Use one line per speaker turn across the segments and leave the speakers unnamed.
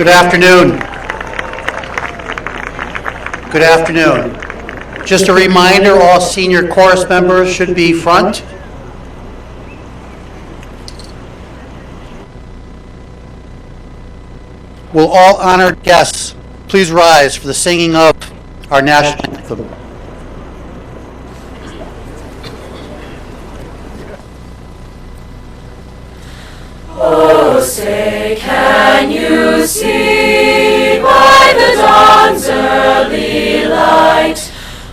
Good afternoon. Good afternoon. Just a reminder, all senior chorus members should be front. Will all honored guests please rise for the singing of our national anthem.
Oh, say, can you see by the dawn's early light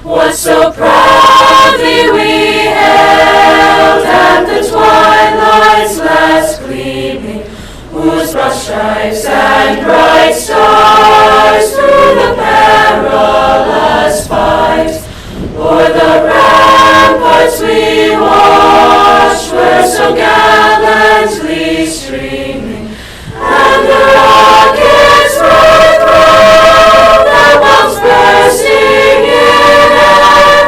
what so proudly we hailed at the twilight's last gleaming, whose broad stripes and bright stars through the perilous fight o'er the ramparts we watched were so gallantly streaming, and the rockets were thrown, their bombs bursting in air,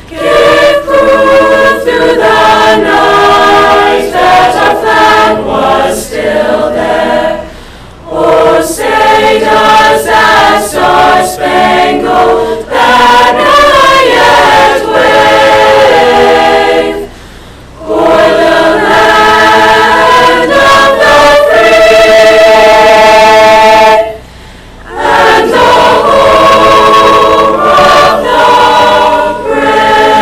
gave proof through the night that our flag was still there. Oh, say, does that star-spangled banner yet wave o'er the land of the free and the home of the brave?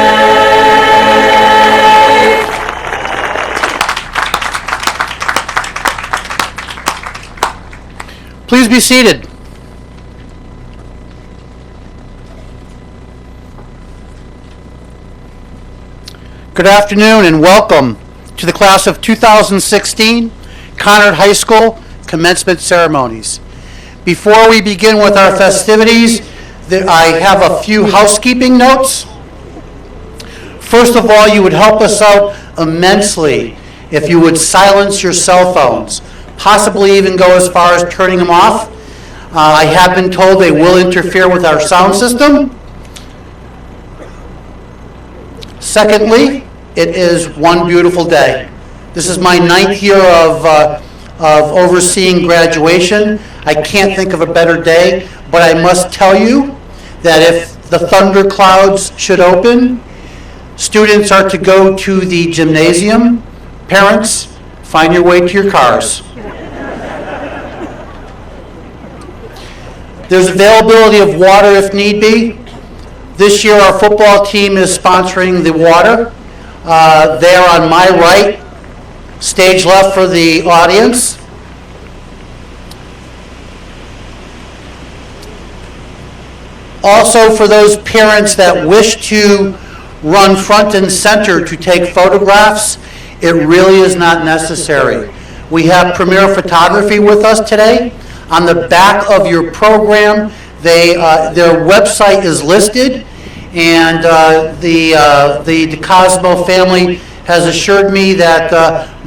Please be seated. Good afternoon and welcome to the class of 2016 Conard High School commencement ceremonies. Before we begin with our festivities, I have a few housekeeping notes. First of all, you would help us out immensely if you would silence your cell phones, possibly even go as far as turning them off. I have been told they will interfere with our sound system. Secondly, it is one beautiful day. This is my 9th year of overseeing graduation. I can't think of a better day, but I must tell you that if the thunder clouds should open, students are to go to the gymnasium. Parents, find your way to your cars. There's availability of water if need be. This year our football team is sponsoring the water. They are on my right, stage left for the audience. Also, for those parents that wish to run front and center to take photographs, it really is not necessary. We have Premier Photography with us today. On the back of your program, their website is listed, and the Cosmo family has assured me that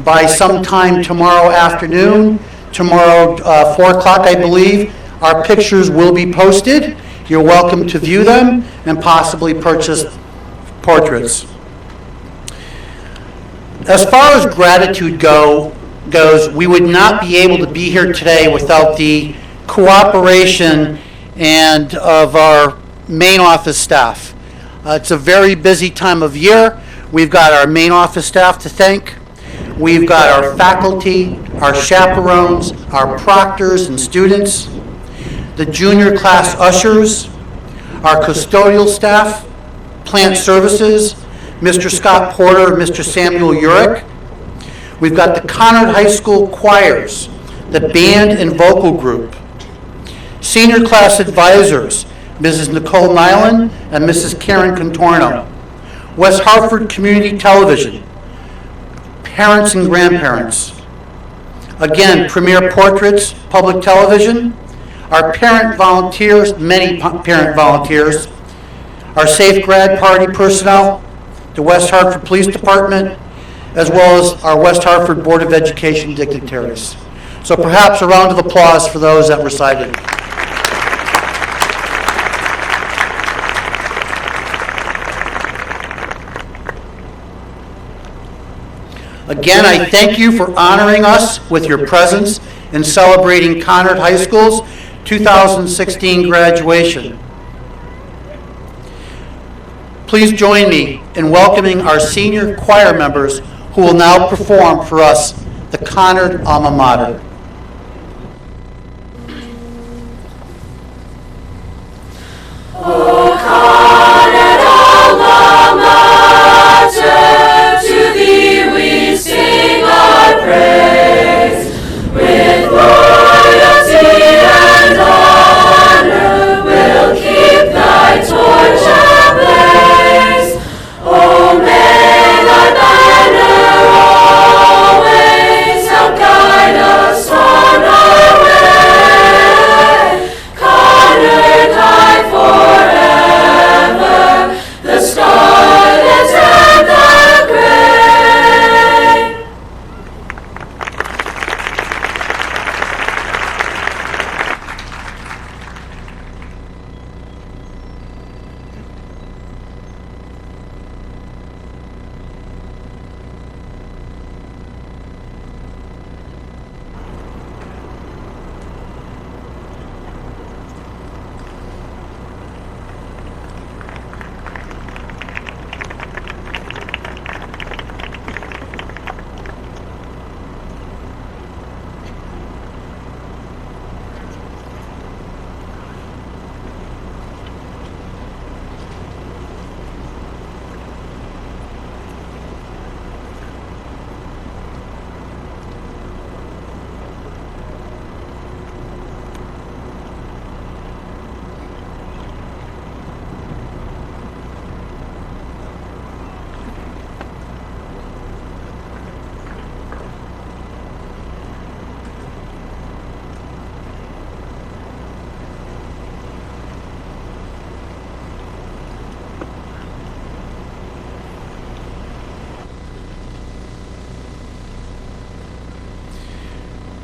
by sometime tomorrow afternoon, 4 o'clock I believe, our pictures will be posted. You're welcome to view them and possibly purchase portraits. As far as gratitude goes, we would not be able to be here today without the cooperation and of our main office staff. It's a very busy time of year. We've got our main office staff to thank. We've got our faculty, our chaperones, our proctors and students, the junior class ushers, our custodial staff, plant services, Mr. Scott Porter and Mr. Samuel Urich. We've got the Conard High School choirs, the band and vocal group, senior class advisors, Mrs. Nicole Nyland and Mrs. Karen Contorno, West Hartford Community Television, parents and grandparents. Again, Premier Portraits, Public Television, our parent volunteers, many parent volunteers, our Safe Grad Party personnel, the West Hartford Police Department, as well as our West Hartford Board of Education dignitaries. So perhaps a round of applause for those that recited. Again, I thank you for honoring us with your presence in celebrating Conard High School's 2016 graduation. Please join me in welcoming our senior choir members who will now perform for us the Conard Alma Mater.
O Conard Alma Mater, to thee we sing our praise. With loyalty and honor, we'll keep thy torch ablaze. O may thy banner always help guide us on our way. Conard high forever, the scarlet and the gray.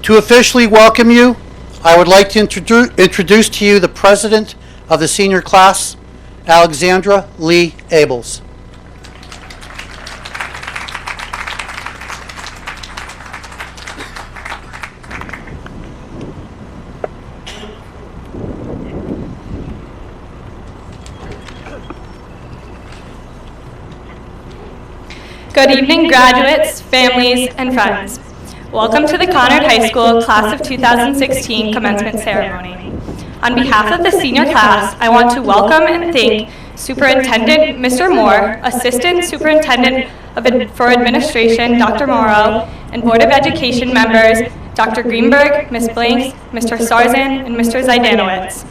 To officially welcome you, I would like to introduce to you the president of the senior class, Alexandra Lee Abels.
Good evening, graduates, families, and friends. Welcome to the Conard High School Class of 2016 Commencement Ceremony. On behalf of the senior class, I want to welcome and thank Superintendent Mr. Moore, Assistant Superintendent for Administration Dr. Morrow, and Board of Education members Dr. Greenberg, Ms. Blanks, Mr. Sarzan, and Mr. Zaidanowicz.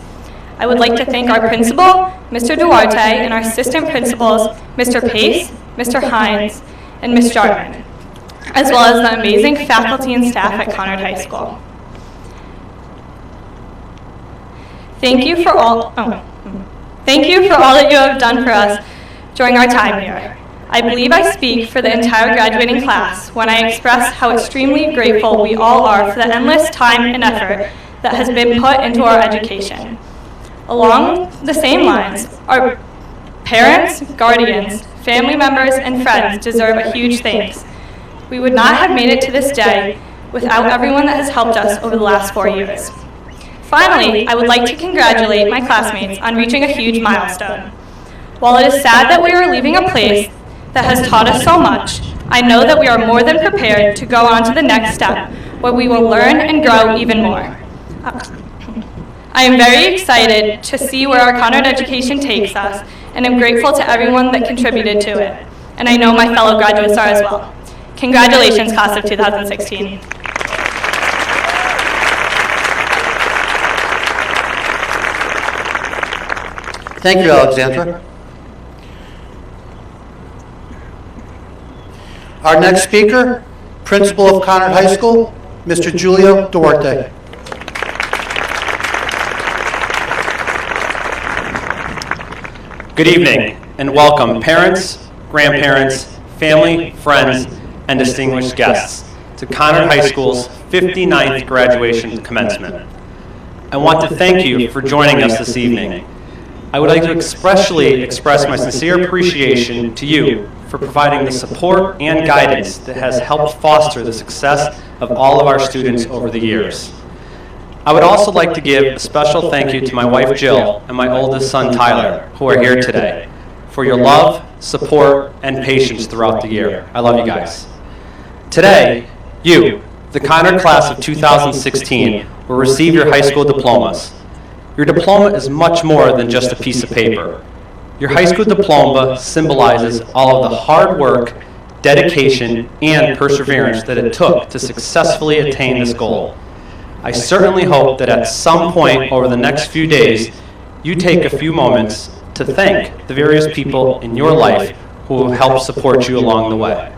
I would like to thank our principal, Mr. Duarte, and our assistant principals, Mr. Pace, Mr. Hines, and Ms. Jarman, as well as the amazing faculty and staff at Conard High School. Thank you for all that you have done for us during our time here. I believe I speak for the entire graduating class when I express how extremely grateful we all are for the endless time and effort that has been put into our education. Along the same lines, our parents, guardians, family members, and friends deserve a huge thanks. We would not have made it to this day without everyone that has helped us over the last 4 years. Finally, I would like to congratulate my classmates on reaching a huge milestone. While it is sad that we are leaving a place that has taught us so much, I know that we are more than prepared to go on to the next step, where we will learn and grow even more. I am very excited to see where our Conard education takes us, and am grateful to everyone that contributed to it. And I know my fellow graduates are as well. Congratulations, class of 2016.
Thank you, Alexandra. Our next speaker, Principal of Conard High School, Mr. Julio Duarte.
Good evening, and welcome parents, grandparents, family, friends, and distinguished guests to Conard High School's 59th graduation commencement. I want to thank you for joining us this evening. I would like to expressly express my sincere appreciation to you for providing the support and guidance that has helped foster the success of all of our students over the years. I would also like to give a special thank you to my wife Jill and my oldest son Tyler, who are here today, for your love, support, and patience throughout the year. I love you guys. Today, you, the Conard class of 2016, will receive your high school diplomas. Your diploma is much more than just a piece of paper. Your high school diploma symbolizes all of the hard work, dedication, and perseverance that it took to successfully attain this goal. I certainly hope that at some point over the next few days, you take a few moments to thank the various people in your life who have helped support you along the way.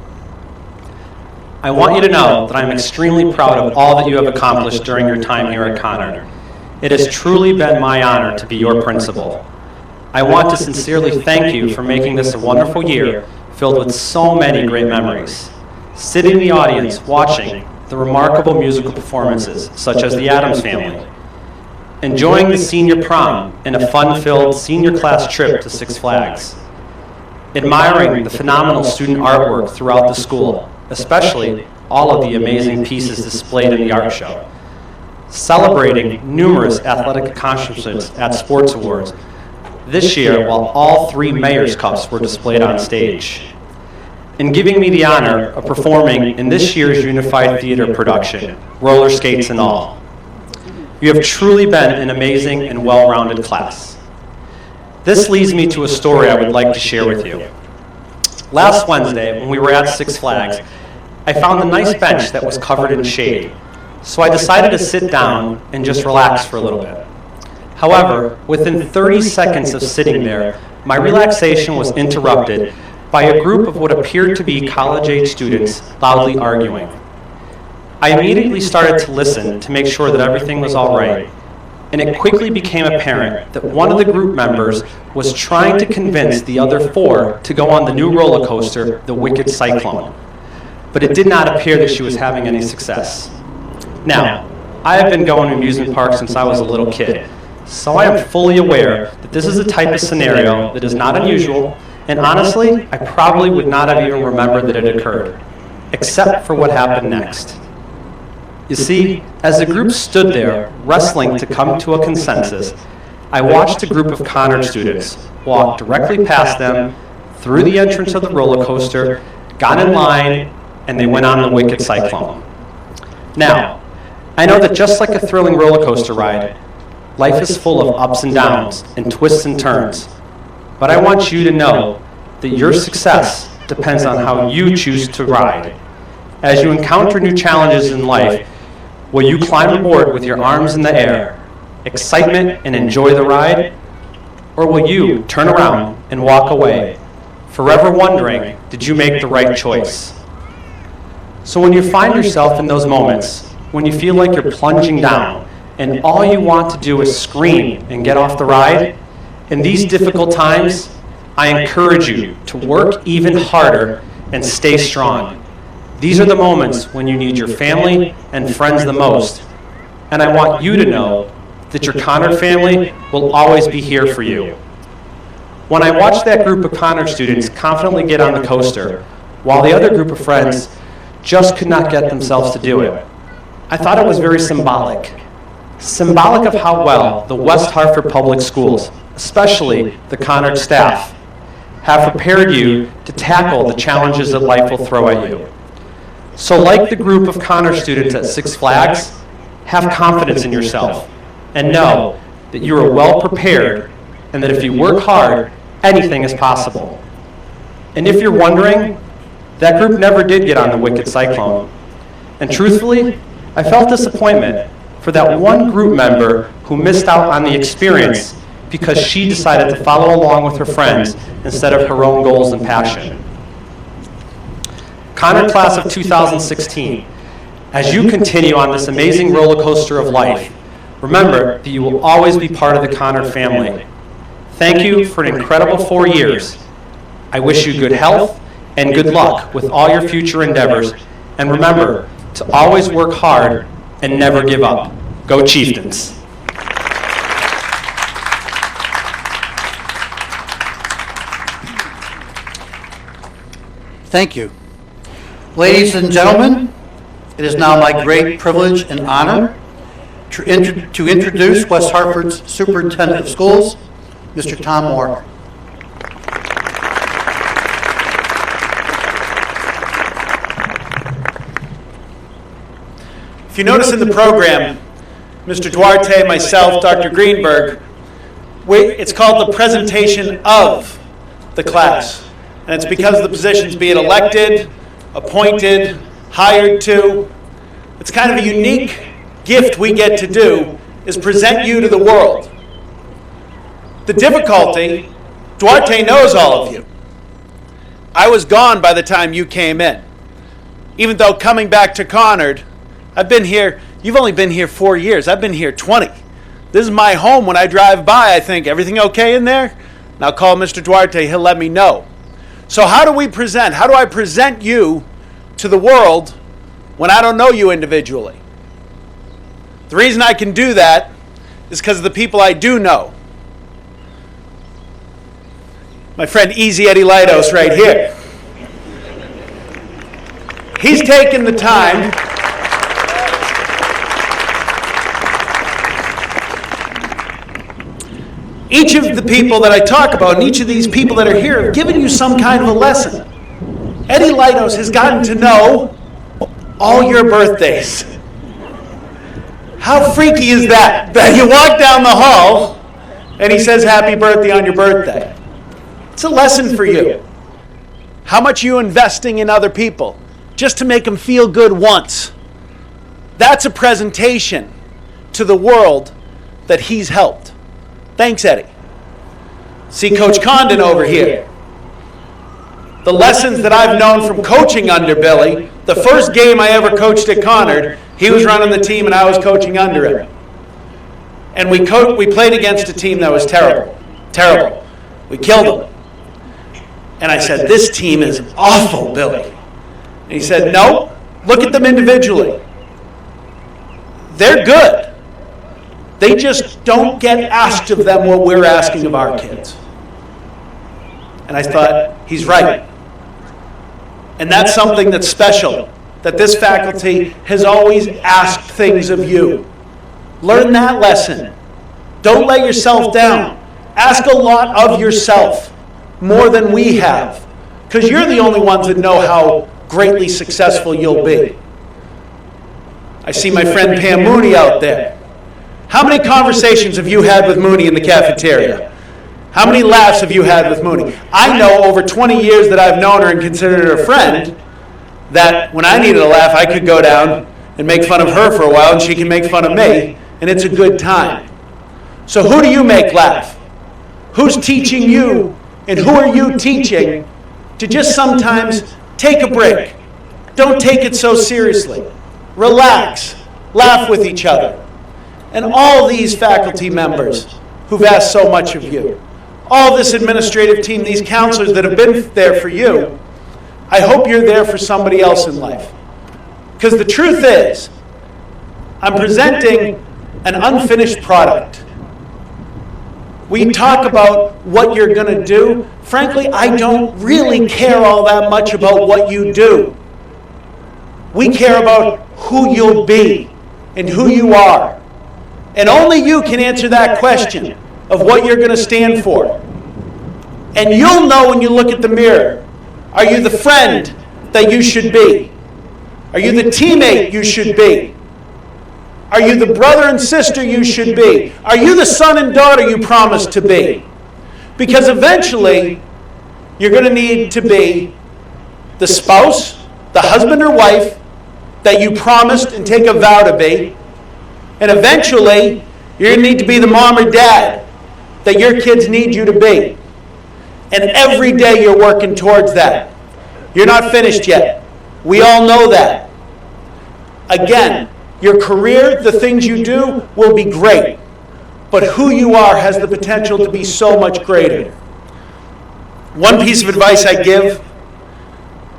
I want you to know that I'm extremely proud of all that you have accomplished during your time here at Conard. It has truly been my honor to be your principal. I want to sincerely thank you for making this a wonderful year filled with so many great memories. Sitting in the audience watching the remarkable musical performances such as the Addams Family, enjoying the senior prom and a fun-filled senior class trip to Six Flags, admiring the phenomenal student artwork throughout the school, especially all of the amazing pieces displayed in the art show, celebrating numerous athletic accomplishments at sports awards, this year while all 3 Mayor's Cups were displayed on stage, and giving me the honor of performing in this year's Unified Theater production, roller skates and all. You have truly been an amazing and well-rounded class. This leads me to a story I would like to share with you. Last Wednesday, when we were at Six Flags, I found a nice bench that was covered in shade, so I decided to sit down and just relax for a little bit. However, within 30 seconds of sitting there, my relaxation was interrupted by a group of what appeared to be college-age students loudly arguing. I immediately started to listen to make sure that everything was all right, and it quickly became apparent that one of the group members was trying to convince the other 4 to go on the new roller coaster, the Wicked Cyclone. But it did not appear that she was having any success. Now, I have been going to amusement parks since I was a little kid, so I am fully aware that this is a type of scenario that is not unusual, and honestly, I probably would not have even remembered that it occurred, except for what happened next. You see, as the group stood there, wrestling to come to a consensus, I watched a group of Conard students walk directly past them, through the entrance of the roller coaster, got in line, and they went on the Wicked Cyclone. Now, I know that just like a thrilling roller coaster ride, life is full of ups and downs and twists and turns. But I want you to know that your success depends on how you choose to ride. As you encounter new challenges in life, will you climb aboard with your arms in the air, excitement and enjoy the ride? Or will you turn around and walk away, forever wondering, did you make the right choice? So when you find yourself in those moments, when you feel like you're plunging down and all you want to do is scream and get off the ride, in these difficult times, I encourage you to work even harder and stay strong. These are the moments when you need your family and friends the most, and I want you to know that your Conard family will always be here for you. When I watched that group of Conard students confidently get on the coaster, while the other group of friends just could not get themselves to do it, I thought it was very symbolic. Symbolic of how well the West Hartford Public Schools, especially the Conard staff, have prepared you to tackle the challenges that life will throw at you. So like the group of Conard students at Six Flags, have confidence in yourself and know that you are well prepared and that if you work hard, anything is possible. And if you're wondering, that group never did get on the Wicked Cyclone. And truthfully, I felt disappointment for that one group member who missed out on the experience because she decided to follow along with her friends instead of her own goals and passion. Conard class of 2016, as you continue on this amazing roller coaster of life, remember that you will always be part of the Conard family. Thank you for an incredible 4 years. I wish you good health and good luck with all your future endeavors, and remember to always work hard and never give up. Go Chieftains!
Thank you. Ladies and gentlemen, it is now my great privilege and honor to introduce West Hartford's Superintendent of Schools, Mr. Tom Moore.
If you notice in the program, Mr. Duarte, myself, Dr. Greenberg, it's called the presentation of the class. And it's because of the positions being elected, appointed, hired to. It's kind of a unique gift we get to do is present you to the world. The difficulty, Duarte knows all of you. I was gone by the time you came in. Even though coming back to Conard, I've been here, you've only been here 4 years. I've been here 20. This is my home. When I drive by, I think, everything okay in there? And I'll call Mr. Duarte, he'll let me know. So how do we present? How do I present you to the world when I don't know you individually? The reason I can do that is because of the people I do know. My friend Easy Eddie Lightos right here. He's taken the time each of the people that I talk about and each of these people that are here have given you some kind of a lesson. Eddie Lightos has gotten to know all your birthdays. How freaky is that? That you walk down the hall and he says happy birthday on your birthday. It's a lesson for you. How much you investing in other people just to make them feel good once. That's a presentation to the world that he's helped. Thanks, Eddie. See Coach Condon over here. The lessons that I've known from coaching under Billy, the first game I ever coached at Conard, he was running the team and I was coaching under him. And we played against a team that was terrible. Terrible. We killed them. And I said, this team is awful, Billy. And he said, no, look at them individually. They're good. They just don't get asked of them what we're asking of our kids. And I thought, he's right. And that's something that's special, that this faculty has always asked things of you. Learn that lesson. Don't let yourself down. Ask a lot of yourself, more than we have, because you're the only ones that know how greatly successful you'll be. I see my friend Pam Mooney out there. How many conversations have you had with Mooney in the cafeteria? How many laughs have you had with Mooney? I know over 20 years that I've known her and considered her a friend, that when I needed a laugh, I could go down and make fun of her for a while, and she can make fun of me, and it's a good time. So who do you make laugh? Who's teaching you, and who are you teaching to just sometimes take a break? Don't take it so seriously. Relax. Laugh with each other. And all these faculty members who've asked so much of you, all this administrative team, these counselors that have been there for you, I hope you're there for somebody else in life. Because the truth is, I'm presenting an unfinished product. We talk about what you're going to do. Frankly, I don't really care all that much about what you do. We care about who you'll be and who you are. And only you can answer that question of what you're going to stand for. And you'll know when you look at the mirror. Are you the friend that you should be? Are you the teammate you should be? Are you the brother and sister you should be? Are you the son and daughter you promised to be? Because eventually, you're going to need to be the spouse, the husband or wife that you promised and take a vow to be. And eventually, you're going to need to be the mom or dad that your kids need you to be. And every day you're working towards that. You're not finished yet. We all know that. Again, your career, the things you do, will be great. But who you are has the potential to be so much greater. One piece of advice I give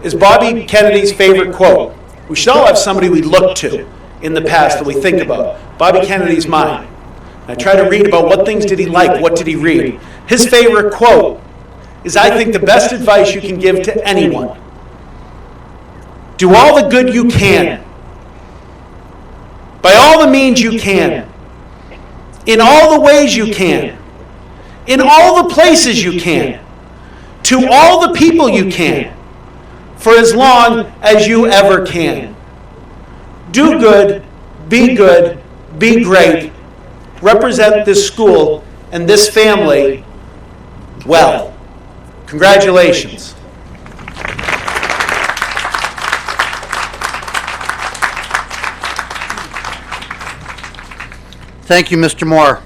is Bobby Kennedy's favorite quote. We should all have somebody we look to in the past that we think about. Bobby Kennedy's mine. I try to read about what things did he like, what did he read. His favorite quote is, I think the best advice you can give to anyone Do all the good you can. By all the means you can. In all the ways you can. In all the places you can. To all the people you can. For as long as you ever can. Do good, be great. Represent this school and this family well. Congratulations.
Thank you, Mr. Moore.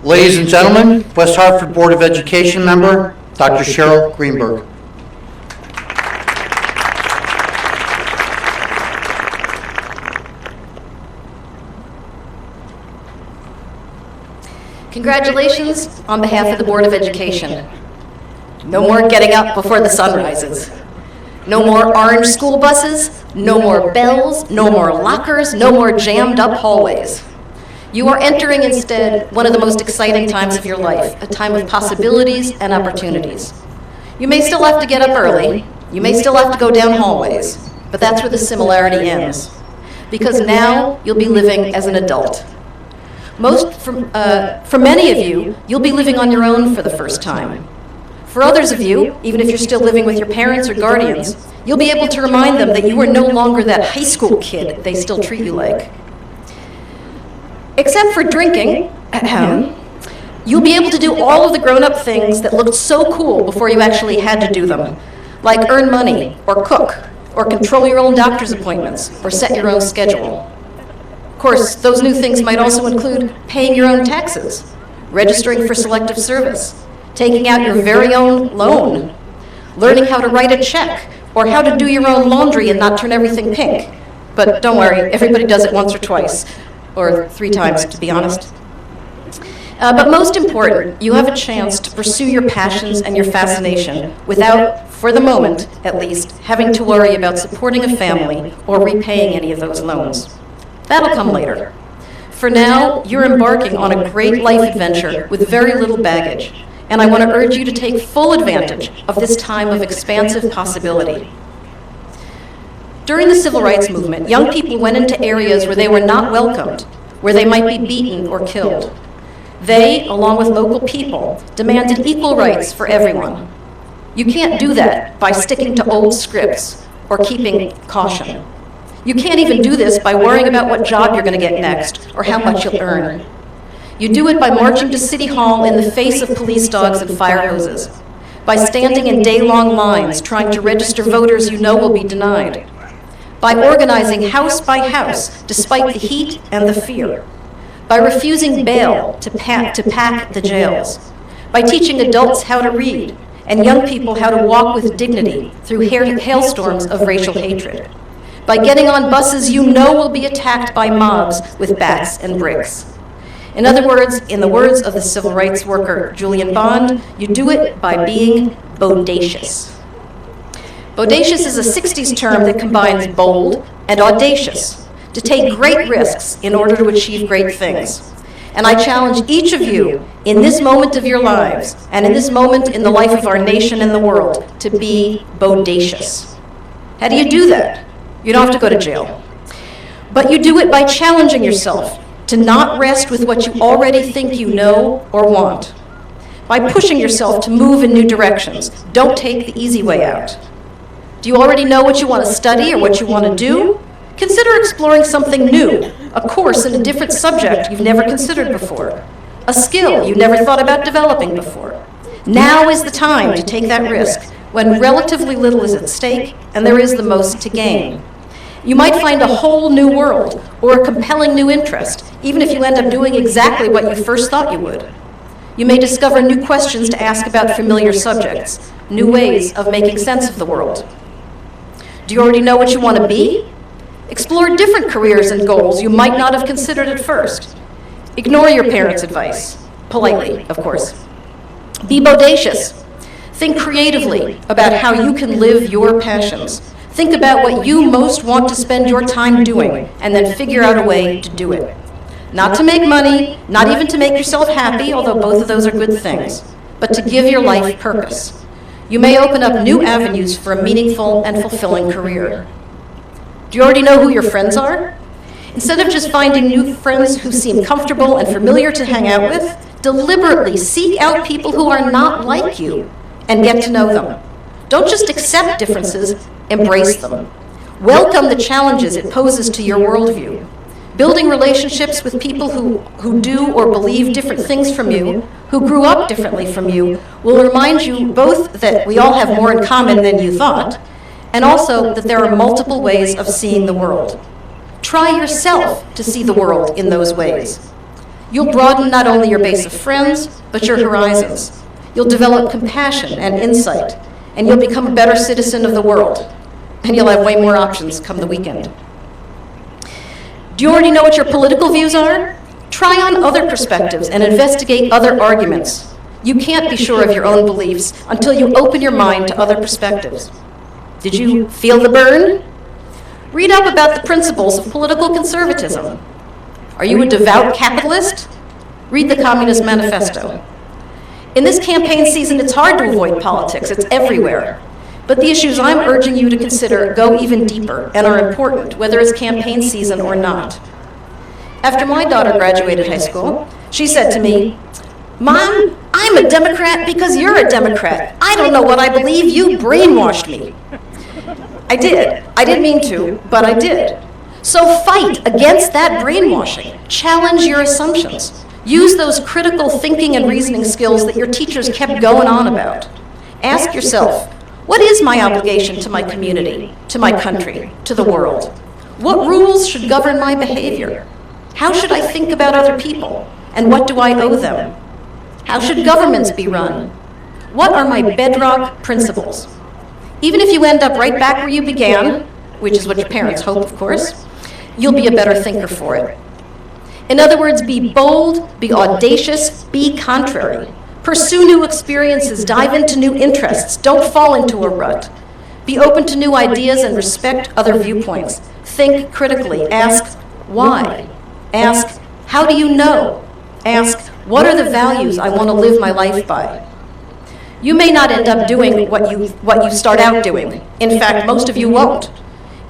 Ladies and gentlemen, West Hartford Board of Education member, Dr. Cheryl Greenberg.
Congratulations on behalf of the Board of Education. No more getting up before the sun rises. No more orange school buses, no more bells, no more lockers, no more jammed up hallways. You are entering instead one of the most exciting times of your life, a time of possibilities and opportunities. You may still have to get up early, you may still have to go down hallways, but that's where the similarity ends. Because now you'll be living as an adult. For many of you, you'll be living on your own for the first time. For others of you, even if you're still living with your parents or guardians, you'll be able to remind them that you are no longer that high school kid they still treat you like. Except for drinking, you'll be able to do all of the grown-up things that looked so cool before you actually had to do them, like earn money, or cook, or control your own doctor's appointments, or set your own schedule. Of course, those new things might also include paying your own taxes, registering for selective service, taking out your very own loan, learning how to write a check, or how to do your own laundry and not turn everything pink. But don't worry, everybody does it once or twice, or 3 times, to be honest. But most important, you have a chance to pursue your passions and your fascination without, for the moment at least, having to worry about supporting a family or repaying any of those loans. That'll come later. For now, you're embarking on a great life adventure with very little baggage, and I want to urge you to take full advantage of this time of expansive possibility. During the Civil Rights Movement, young people went into areas where they were not welcomed, where they might be beaten or killed. They, along with local people, demanded equal rights for everyone. You can't do that by sticking to old scripts or keeping caution. You can't even do this by worrying about what job you're going to get next or how much you'll earn. You do it by marching to City Hall in the face of police dogs and fire hoses, by standing in day-long lines trying to register voters you know will be denied, by organizing house by house despite the heat and the fear, by refusing bail to pack the jails, by teaching adults how to read and young people how to walk with dignity through hailstorms of racial hatred, by getting on buses you know will be attacked by mobs with bats and bricks. In other words, in the words of the civil rights worker Julian Bond, you do it by being bodacious. Bodacious is a 60s term that combines bold and audacious, to take great risks in order to achieve great things. And I challenge each of you in this moment of your lives, and in this moment in the life of our nation and the world, to be bodacious. How do you do that? You don't have to go to jail. But you do it by challenging yourself to not rest with what you already think you know or want. By pushing yourself to move in new directions. Don't take the easy way out. Do you already know what you want to study or what you want to do? Consider exploring something new, a course in a different subject you've never considered before, a skill you never thought about developing before. Now is the time to take that risk when relatively little is at stake and there is the most to gain. You might find a whole new world or a compelling new interest, even if you end up doing exactly what you first thought you would. You may discover new questions to ask about familiar subjects, new ways of making sense of the world. Do you already know what you want to be? Explore different careers and goals you might not have considered at first. Ignore your parents' advice, politely, of course. Be bodacious. Think creatively about how you can live your passions. Think about what you most want to spend your time doing, and then figure out a way to do it. Not to make money, not even to make yourself happy, although both of those are good things, but to give your life purpose. You may open up new avenues for a meaningful and fulfilling career. Do you already know who your friends are? Instead of just finding new friends who seem comfortable and familiar to hang out with, deliberately seek out people who are not like you and get to know them. Don't just accept differences, embrace them. Welcome the challenges it poses to your worldview. Building relationships with people who do or believe different things from you, who grew up differently from you, will remind you both that we all have more in common than you thought, and also that there are multiple ways of seeing the world. Try yourself to see the world in those ways. You'll broaden not only your base of friends, but your horizons. You'll develop compassion and insight, and you'll become a better citizen of the world. And you'll have way more options come the weekend. Do you already know what your political views are? Try on other perspectives and investigate other arguments. You can't be sure of your own beliefs until you open your mind to other perspectives. Did you feel the burn? Read up about the principles of political conservatism. Are you a devout capitalist? Read the Communist Manifesto. In this campaign season, it's hard to avoid politics. It's everywhere. But the issues I'm urging you to consider go even deeper and are important, whether it's campaign season or not. After my daughter graduated high school, she said to me, "Mom, I'm a Democrat because you're a Democrat. I don't know what I believe. You brainwashed me." I did. I didn't mean to, but I did. So fight against that brainwashing. Challenge your assumptions. Use those critical thinking and reasoning skills that your teachers kept going on about. Ask yourself, what is my obligation to my community, to my country, to the world? What rules should govern my behavior? How should I think about other people? And what do I owe them? How should governments be run? What are my bedrock principles? Even if you end up right back where you began, which is what your parents hope, of course, you'll be a better thinker for it. In other words, be bold, be audacious, be contrary. Pursue new experiences, dive into new interests, don't fall into a rut. Be open to new ideas and respect other viewpoints. Think critically, ask why. Ask, how do you know? Ask, what are the values I want to live my life by? You may not end up doing what you start out doing. In fact, most of you won't.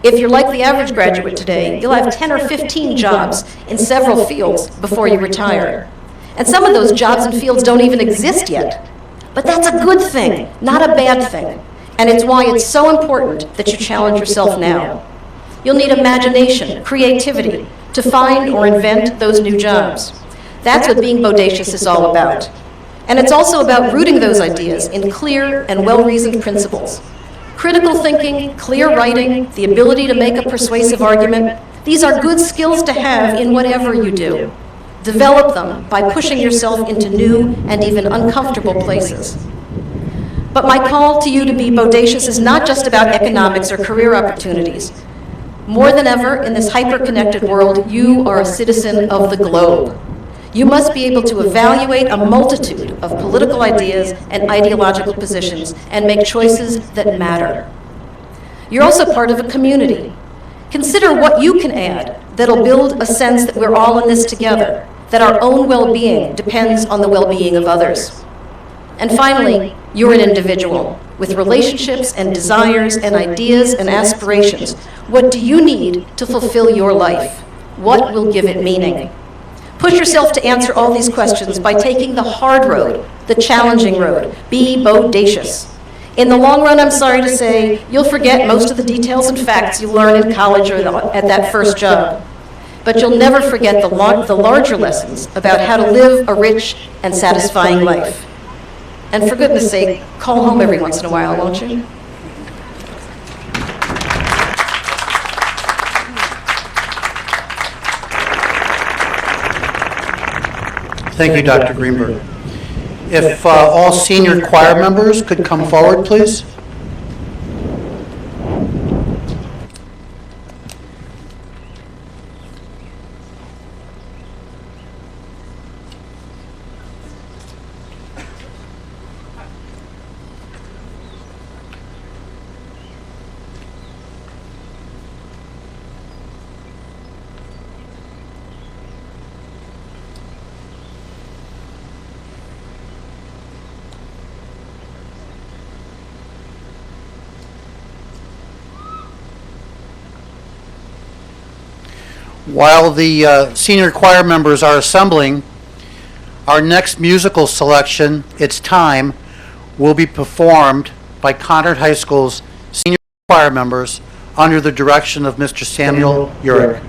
If you're like the average graduate today, you'll have 10 or 15 jobs in several fields before you retire. And some of those jobs and fields don't even exist yet. But that's a good thing, not a bad thing. And it's why it's so important that you challenge yourself now. You'll need imagination, creativity, to find or invent those new jobs. That's what being bodacious is all about. And it's also about rooting those ideas in clear and well-reasoned principles. Critical thinking, clear writing, the ability to make a persuasive argument, these are good skills to have in whatever you do. Develop them by pushing yourself into new and even uncomfortable places. But my call to you to be bodacious is not just about economics or career opportunities. More than ever, in this hyper-connected world, you are a citizen of the globe. You must be able to evaluate a multitude of political ideas and ideological positions and make choices that matter. You're also part of a community. Consider what you can add that'll build a sense that we're all in this together, that our own well-being depends on the well-being of others. And finally, you're an individual with relationships and desires and ideas and aspirations. What do you need to fulfill your life? What will give it meaning? Push yourself to answer all these questions by taking the hard road, the challenging road. Be bodacious. In the long run, I'm sorry to say, you'll forget most of the details and facts you learn in college or at that first job. But you'll never forget the larger lessons about how to live a rich and satisfying life. And for goodness sake, call home every once in a while, won't you?
Thank you, Dr. Greenberg. If all senior choir members could come forward, please. While the senior choir members are assembling, our next musical selection, It's Time, will be performed by Conard High School's senior choir members under the direction of Mr. Samuel Urich.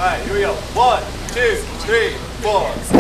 All right, here we go. 1, 2, 3, 4.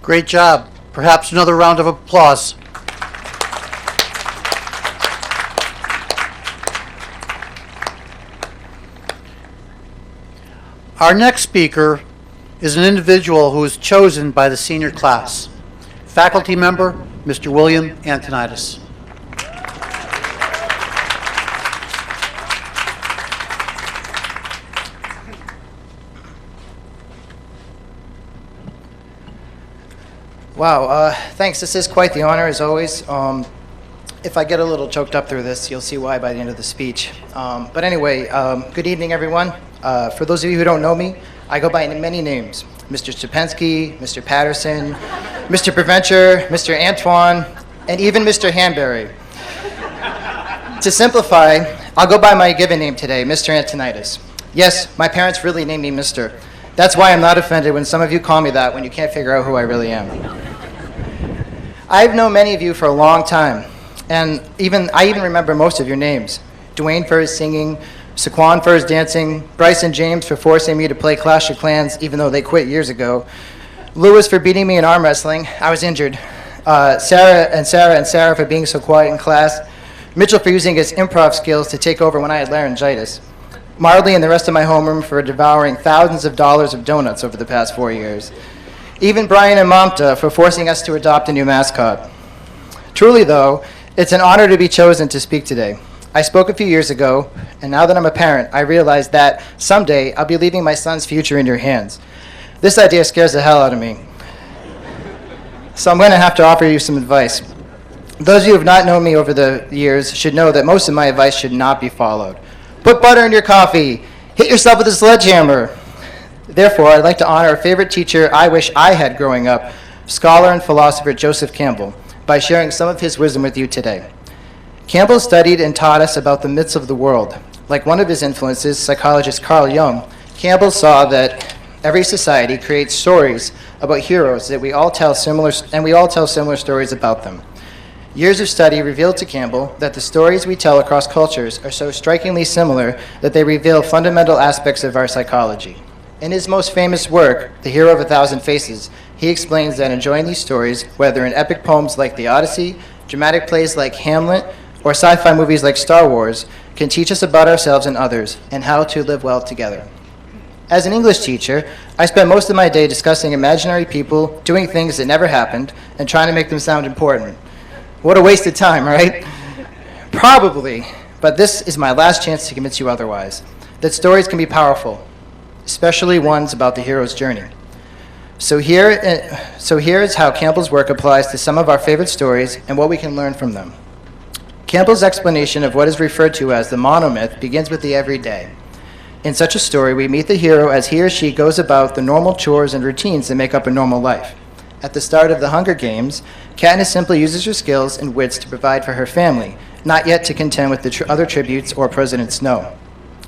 Great job. Perhaps another round of applause. Our next speaker is an individual who was chosen by the senior class. Faculty member, Mr. William Antonitis.
Wow, thanks. This is quite the honor, as always. If I get a little choked up through this, you'll see why by the end of the speech. But anyway, good evening, everyone. For those of you who don't know me, I go by many names. Mr. Stupensky, Mr. Patterson, Mr. Preventure, Mr. Antoine, and even Mr. Hanbury. To simplify, I'll go by my given name today, Mr. Antonitis. Yes, my parents really named me Mr. That's why I'm not offended when some of you call me that when you can't figure out who I really am. I've known many of you for a long time, and I even remember most of your names. Dwayne for his singing, Saquon for his dancing, Bryce and James for forcing me to play Clash of Clans even though they quit years ago, Lewis for beating me in arm wrestling, I was injured, Sarah for being so quiet in class, Mitchell for using his improv skills to take over when I had laryngitis, Marley and the rest of my homeroom for devouring thousands of dollars of donuts over the past 4 years. Even Brian and Mamta for forcing us to adopt a new mascot. Truly, though, it's an honor to be chosen to speak today. I spoke a few years ago, and now that I'm a parent, I realize that someday I'll be leaving my son's future in your hands. This idea scares the hell out of me. So I'm going to have to offer you some advice. Those of you who have not known me over the years should know that most of my advice should not be followed. Put butter in your coffee. Hit yourself with a sledgehammer. Therefore, I'd like to honor a favorite teacher I wish I had growing up, scholar and philosopher Joseph Campbell, by sharing some of his wisdom with you today. Campbell studied and taught us about the myths of the world. Like one of his influences, psychologist Carl Jung, Campbell saw that every society creates stories about heroes that we all tell similar stories about them. Years of study revealed to Campbell that the stories we tell across cultures are so strikingly similar that they reveal fundamental aspects of our psychology. In his most famous work, The Hero of a Thousand Faces, he explains that enjoying these stories, whether in epic poems like the Odyssey, dramatic plays like Hamlet, or sci-fi movies like Star Wars, can teach us about ourselves and others and how to live well together. As an English teacher, I spent most of my day discussing imaginary people doing things that never happened and trying to make them sound important. What a waste of time, right? Probably, but this is my last chance to convince you otherwise, that stories can be powerful, especially ones about the hero's journey. So here is how Campbell's work applies to some of our favorite stories and what we can learn from them. Campbell's explanation of what is referred to as the monomyth begins with the everyday. In such a story, we meet the hero as he or she goes about the normal chores and routines that make up a normal life. At the start of the Hunger Games, Katniss simply uses her skills and wits to provide for her family, not yet to contend with the other tributes or President Snow.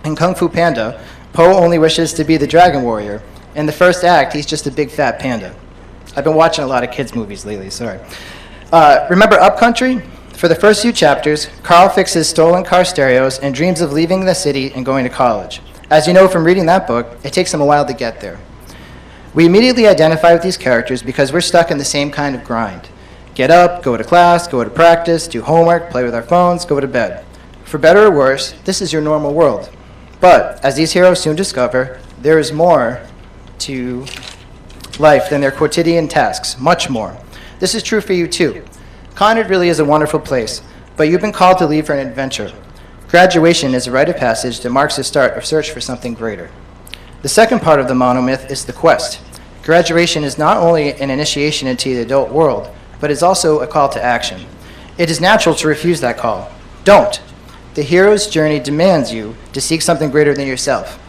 In Kung Fu Panda, Poe only wishes to be the Dragon Warrior. In the first act, he's just a big fat panda. I've been watching a lot of kids' movies lately, sorry. Remember Upcountry? For the first few chapters, Carl fixes stolen car stereos and dreams of leaving the city and going to college. As you know from reading that book, it takes him a while to get there. We immediately identify with these characters because we're stuck in the same kind of grind. Get up, go to class, go to practice, do homework, play with our phones, go to bed. For better or worse, this is your normal world. But, as these heroes soon discover, there is more to life than their quotidian tasks, much more. This is true for you too. Conard really is a wonderful place, but you've been called to leave for an adventure. Graduation is a rite of passage that marks the start of search for something greater. The second part of the monomyth is the quest. Graduation is not only an initiation into the adult world, but is also a call to action. It is natural to refuse that call. Don't. The hero's journey demands you to seek something greater than yourself.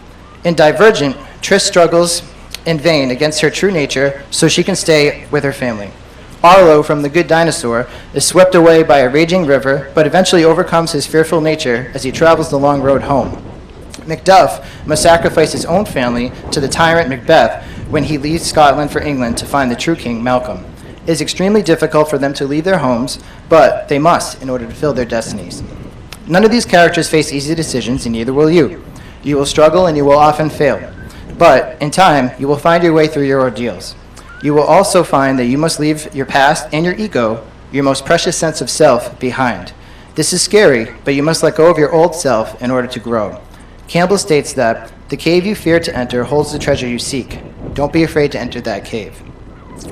In Divergent, Triss struggles in vain against her true nature so she can stay with her family. Arlo from The Good Dinosaur is swept away by a raging river, but eventually overcomes his fearful nature as he travels the long road home. Macduff must sacrifice his own family to the tyrant Macbeth when he leaves Scotland for England to find the true king, Malcolm. It is extremely difficult for them to leave their homes, but they must in order to fulfill their destinies. None of these characters face easy decisions, and neither will you. You will struggle and you will often fail. But, in time, you will find your way through your ordeals. You will also find that you must leave your past and your ego, your most precious sense of self, behind. This is scary, but you must let go of your old self in order to grow. Campbell states that the cave you fear to enter holds the treasure you seek. Don't be afraid to enter that cave.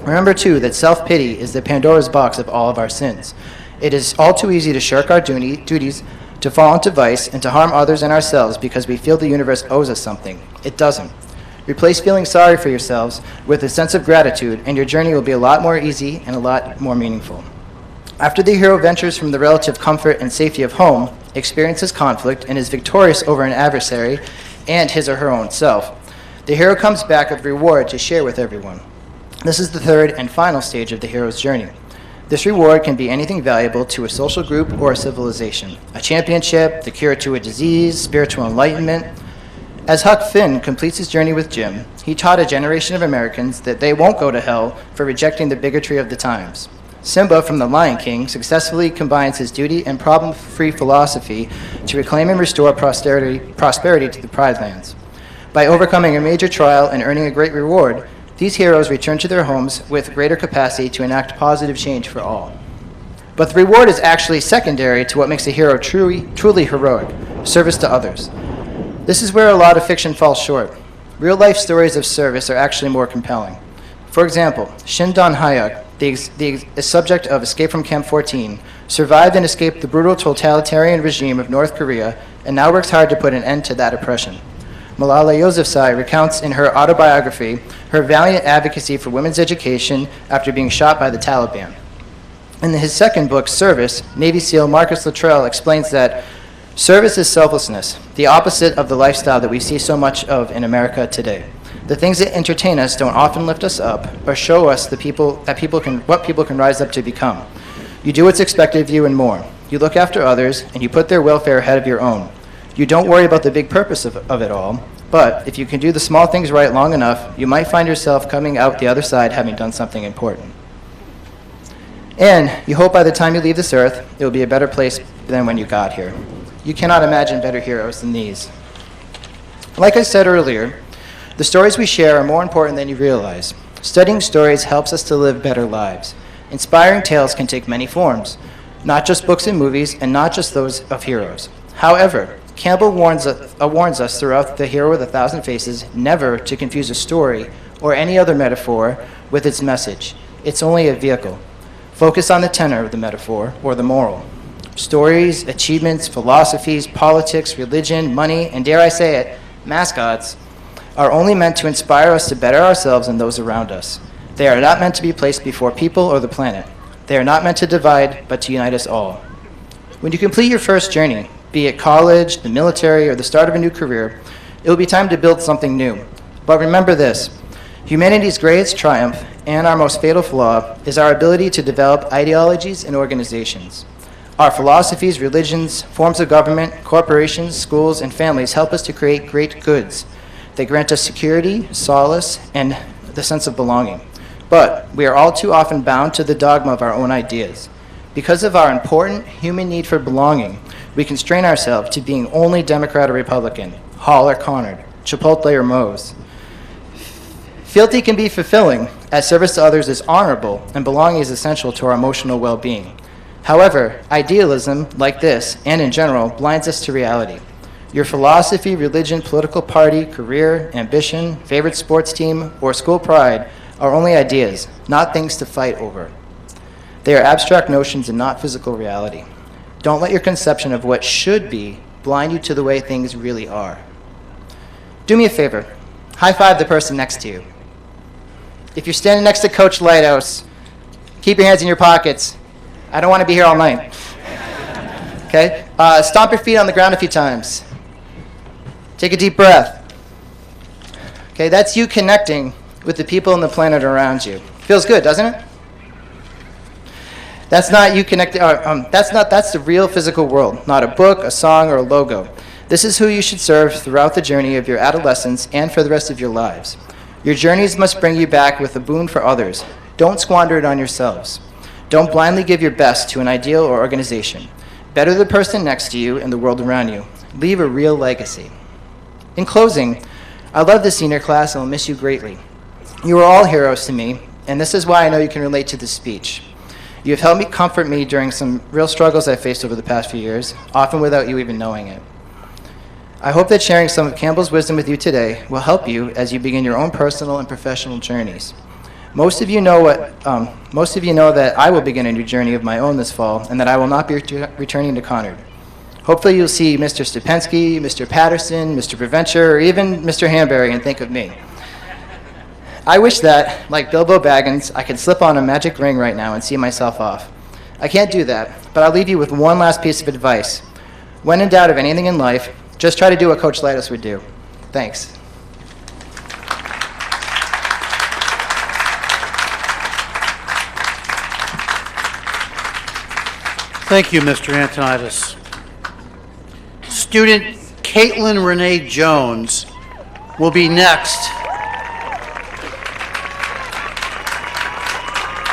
Remember, too, that self-pity is the Pandora's box of all of our sins. It is all too easy to shirk our duties, to fall into vice, and to harm others and ourselves because we feel the universe owes us something. It doesn't. Replace feeling sorry for yourselves with a sense of gratitude, and your journey will be a lot more easy and a lot more meaningful. After the hero ventures from the relative comfort and safety of home, experiences conflict, and is victorious over an adversary and his or her own self, the hero comes back with reward to share with everyone. This is the third and final stage of the hero's journey. This reward can be anything valuable to a social group or a civilization, a championship, the cure to a disease, spiritual enlightenment. As Huck Finn completes his journey with Jim, he taught a generation of Americans that they won't go to hell for rejecting the bigotry of the times. Simba from The Lion King successfully combines his duty and problem-free philosophy to reclaim and restore prosperity to the Pride Lands. By overcoming a major trial and earning a great reward, these heroes return to their homes with greater capacity to enact positive change for all. But the reward is actually secondary to what makes a hero truly heroic, service to others. This is where a lot of fiction falls short. Real-life stories of service are actually more compelling. For example, Shin Don-hyuk, the subject of Escape from Camp 14, survived and escaped the brutal totalitarian regime of North Korea and now works hard to put an end to that oppression. Malala Yousafzai recounts in her autobiography her valiant advocacy for women's education after being shot by the Taliban. In his second book, Service, Navy SEAL Marcus Luttrell explains that service is selflessness, the opposite of the lifestyle that we see so much of in America today. The things that entertain us don't often lift us up or show us what people can rise up to become. You do what's expected of you and more. You look after others, and you put their welfare ahead of your own. You don't worry about the big purpose of it all, but if you can do the small things right long enough, you might find yourself coming out the other side having done something important. And you hope by the time you leave this earth, it will be a better place than when you got here. You cannot imagine better heroes than these. Like I said earlier, the stories we share are more important than you realize. Studying stories helps us to live better lives. Inspiring tales can take many forms, not just books and movies, and not just those of heroes. However, Campbell warns us throughout The Hero with 1,000 Faces never to confuse a story or any other metaphor with its message. It's only a vehicle. Focus on the tenor of the metaphor or the moral. Stories, achievements, philosophies, politics, religion, money, and dare I say it, mascots, are only meant to inspire us to better ourselves and those around us. They are not meant to be placed before people or the planet. They are not meant to divide, but to unite us all. When you complete your first journey, be it college, the military, or the start of a new career, it will be time to build something new. But remember this, humanity's greatest triumph and our most fatal flaw is our ability to develop ideologies and organizations. Our philosophies, religions, forms of government, corporations, schools, and families help us to create great goods. They grant us security, solace, and the sense of belonging. But we are all too often bound to the dogma of our own ideas. Because of our important human need for belonging, we constrain ourselves to being only Democrat or Republican, Hall or Conard, Chipotle or Moe's. Fealty can be fulfilling, as service to others is honorable, and belonging is essential to our emotional well-being. However, idealism, like this, and in general, blinds us to reality. Your philosophy, religion, political party, career, ambition, favorite sports team, or school pride are only ideas, not things to fight over. They are abstract notions and not physical reality. Don't let your conception of what should be blind you to the way things really are. Do me a favor. High five the person next to you. If you're standing next to Coach Lighthouse, keep your hands in your pockets. I don't want to be here all night. Okay? Stomp your feet on the ground a few times. Take a deep breath. Okay, that's you connecting with the people on the planet around you. Feels good, doesn't it? That's not you connecting. That's the real physical world, not a book, a song, or a logo. This is who you should serve throughout the journey of your adolescence and for the rest of your lives. Your journeys must bring you back with a boon for others. Don't squander it on yourselves. Don't blindly give your best to an ideal or organization. Better the person next to you and the world around you. Leave a real legacy. In closing, I love this senior class and will miss you greatly. You are all heroes to me, and this is why I know you can relate to this speech. You have helped me comfort me during some real struggles I've faced over the past few years, often without you even knowing it. I hope that sharing some of Campbell's wisdom with you today will help you as you begin your own personal and professional journeys. Most of you know that I will begin a new journey of my own this fall, and that I will not be returning to Conard. Hopefully you'll see Mr. Stupensky, Mr. Patterson, Mr. Preventure, or even Mr. Hanbury and think of me. I wish that, like Bilbo Baggins, I could slip on a magic ring right now and see myself off. I can't do that, but I'll leave you with one last piece of advice. When in doubt of anything in life, just try to do what Coach Lightus would do. Thanks.
Thank you, Mr. Antonitis. Student Caitlin Renee Jones will be next,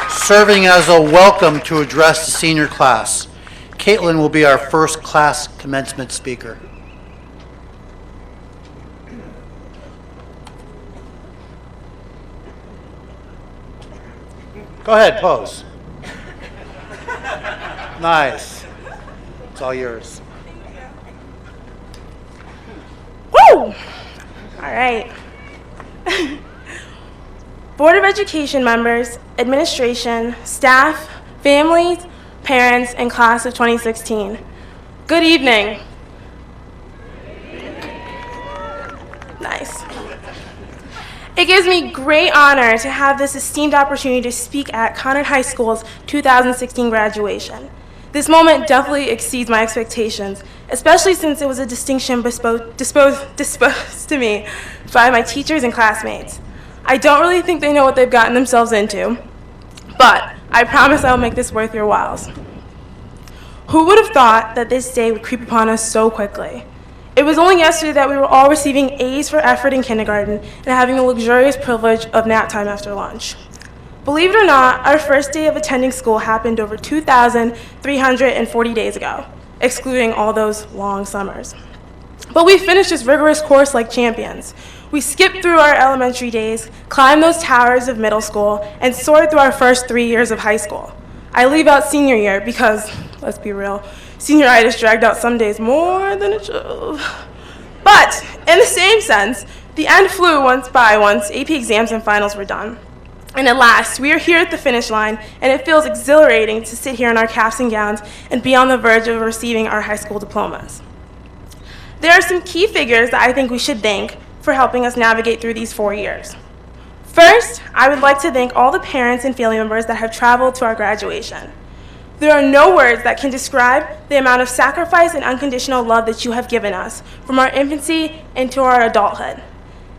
serving as a welcome to address the senior class. Caitlin will be our first class commencement speaker. Go ahead, pose. Nice. It's all yours.
Woo! All right. Board of Education members, administration, staff, families, parents, and class of 2016. Good evening. Nice. It gives me great honor to have this esteemed opportunity to speak at Conard High School's 2016 graduation. This moment definitely exceeds my expectations, especially since it was a distinction disposed to me by my teachers and classmates. I don't really think they know what they've gotten themselves into, but I promise I'll make this worth your whiles. Who would have thought that this day would creep upon us so quickly? It was only yesterday that we were all receiving A's for effort in kindergarten and having the luxurious privilege of nap time after lunch. Believe it or not, our first day of attending school happened over 2,340 days ago, excluding all those long summers. But we finished this rigorous course like champions. We skipped through our elementary days, climbed those towers of middle school, and soared through our first 3 years of high school. I leave out senior year because, let's be real, senioritis dragged out some days more than it should have. But, in the same sense, the end flew once AP exams and finals were done. And at last, we are here at the finish line, and it feels exhilarating to sit here in our caps and gowns and be on the verge of receiving our high school diplomas. There are some key figures that I think we should thank for helping us navigate through these 4 years. First, I would like to thank all the parents and family members that have traveled to our graduation. There are no words that can describe the amount of sacrifice and unconditional love that you have given us from our infancy into our adulthood.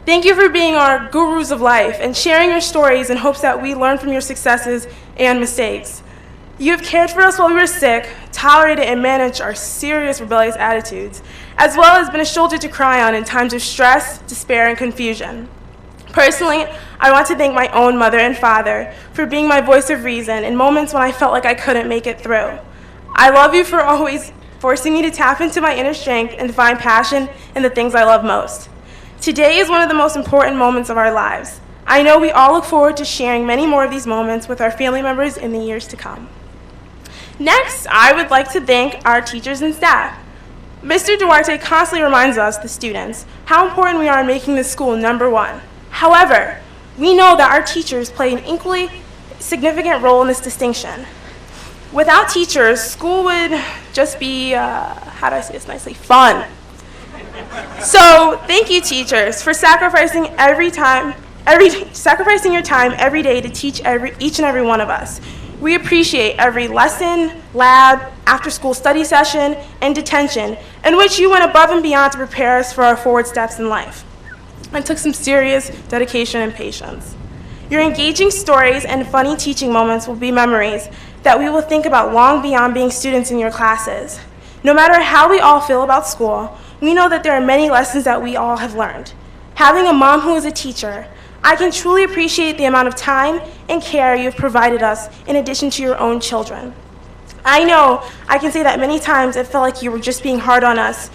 Thank you for being our gurus of life and sharing your stories in hopes that we learn from your successes and mistakes. You have cared for us while we were sick, tolerated and managed our serious rebellious attitudes, as well as been a shoulder to cry on in times of stress, despair, and confusion. Personally, I want to thank my own mother and father for being my voice of reason in moments when I felt like I couldn't make it through. I love you for always forcing me to tap into my inner strength and find passion in the things I love most. Today is one of the most important moments of our lives. I know we all look forward to sharing many more of these moments with our family members in the years to come. Next, I would like to thank our teachers and staff. Mr. Duarte constantly reminds us, the students, how important we are in making this school number one. However, we know that our teachers play an equally significant role in this distinction. Without teachers, school would just be, how do I say this nicely, fun. So thank you, teachers, for sacrificing your time every day to teach each and every one of us. We appreciate every lesson, lab, after-school study session, and detention in which you went above and beyond to prepare us for our forward steps in life. It took some serious dedication and patience. Your engaging stories and funny teaching moments will be memories that we will think about long beyond being students in your classes. No matter how we all feel about school, we know that there are many lessons that we all have learned. Having a mom who is a teacher, I can truly appreciate the amount of time and care you've provided us in addition to your own children. I know I can say that many times it felt like you were just being hard on us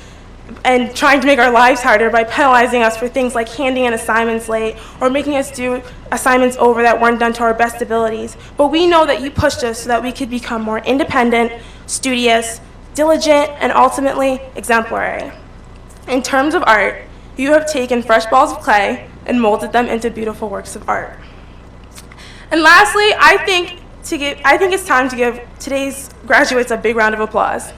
and trying to make our lives harder by penalizing us for things like handing in assignments late or making us do assignments over that weren't done to our best abilities. But we know that you pushed us so that we could become more independent, studious, diligent, and ultimately exemplary. In terms of art, you have taken fresh balls of clay and molded them into beautiful works of art. And lastly, I think it's time to give today's graduates a big round of applause.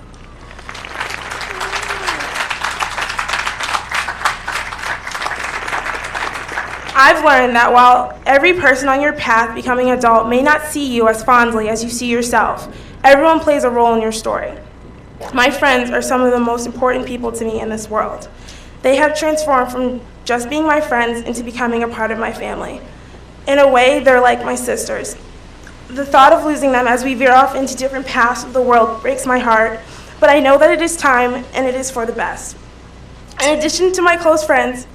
I've learned that while every person on your path becoming an adult may not see you as fondly as you see yourself, everyone plays a role in your story. My friends are some of the most important people to me in this world. They have transformed from just being my friends into becoming a part of my family. In a way, they're like my sisters. The thought of losing them as we veer off into different paths of the world breaks my heart, but I know that it is time and it is for the best. In addition to my close friends,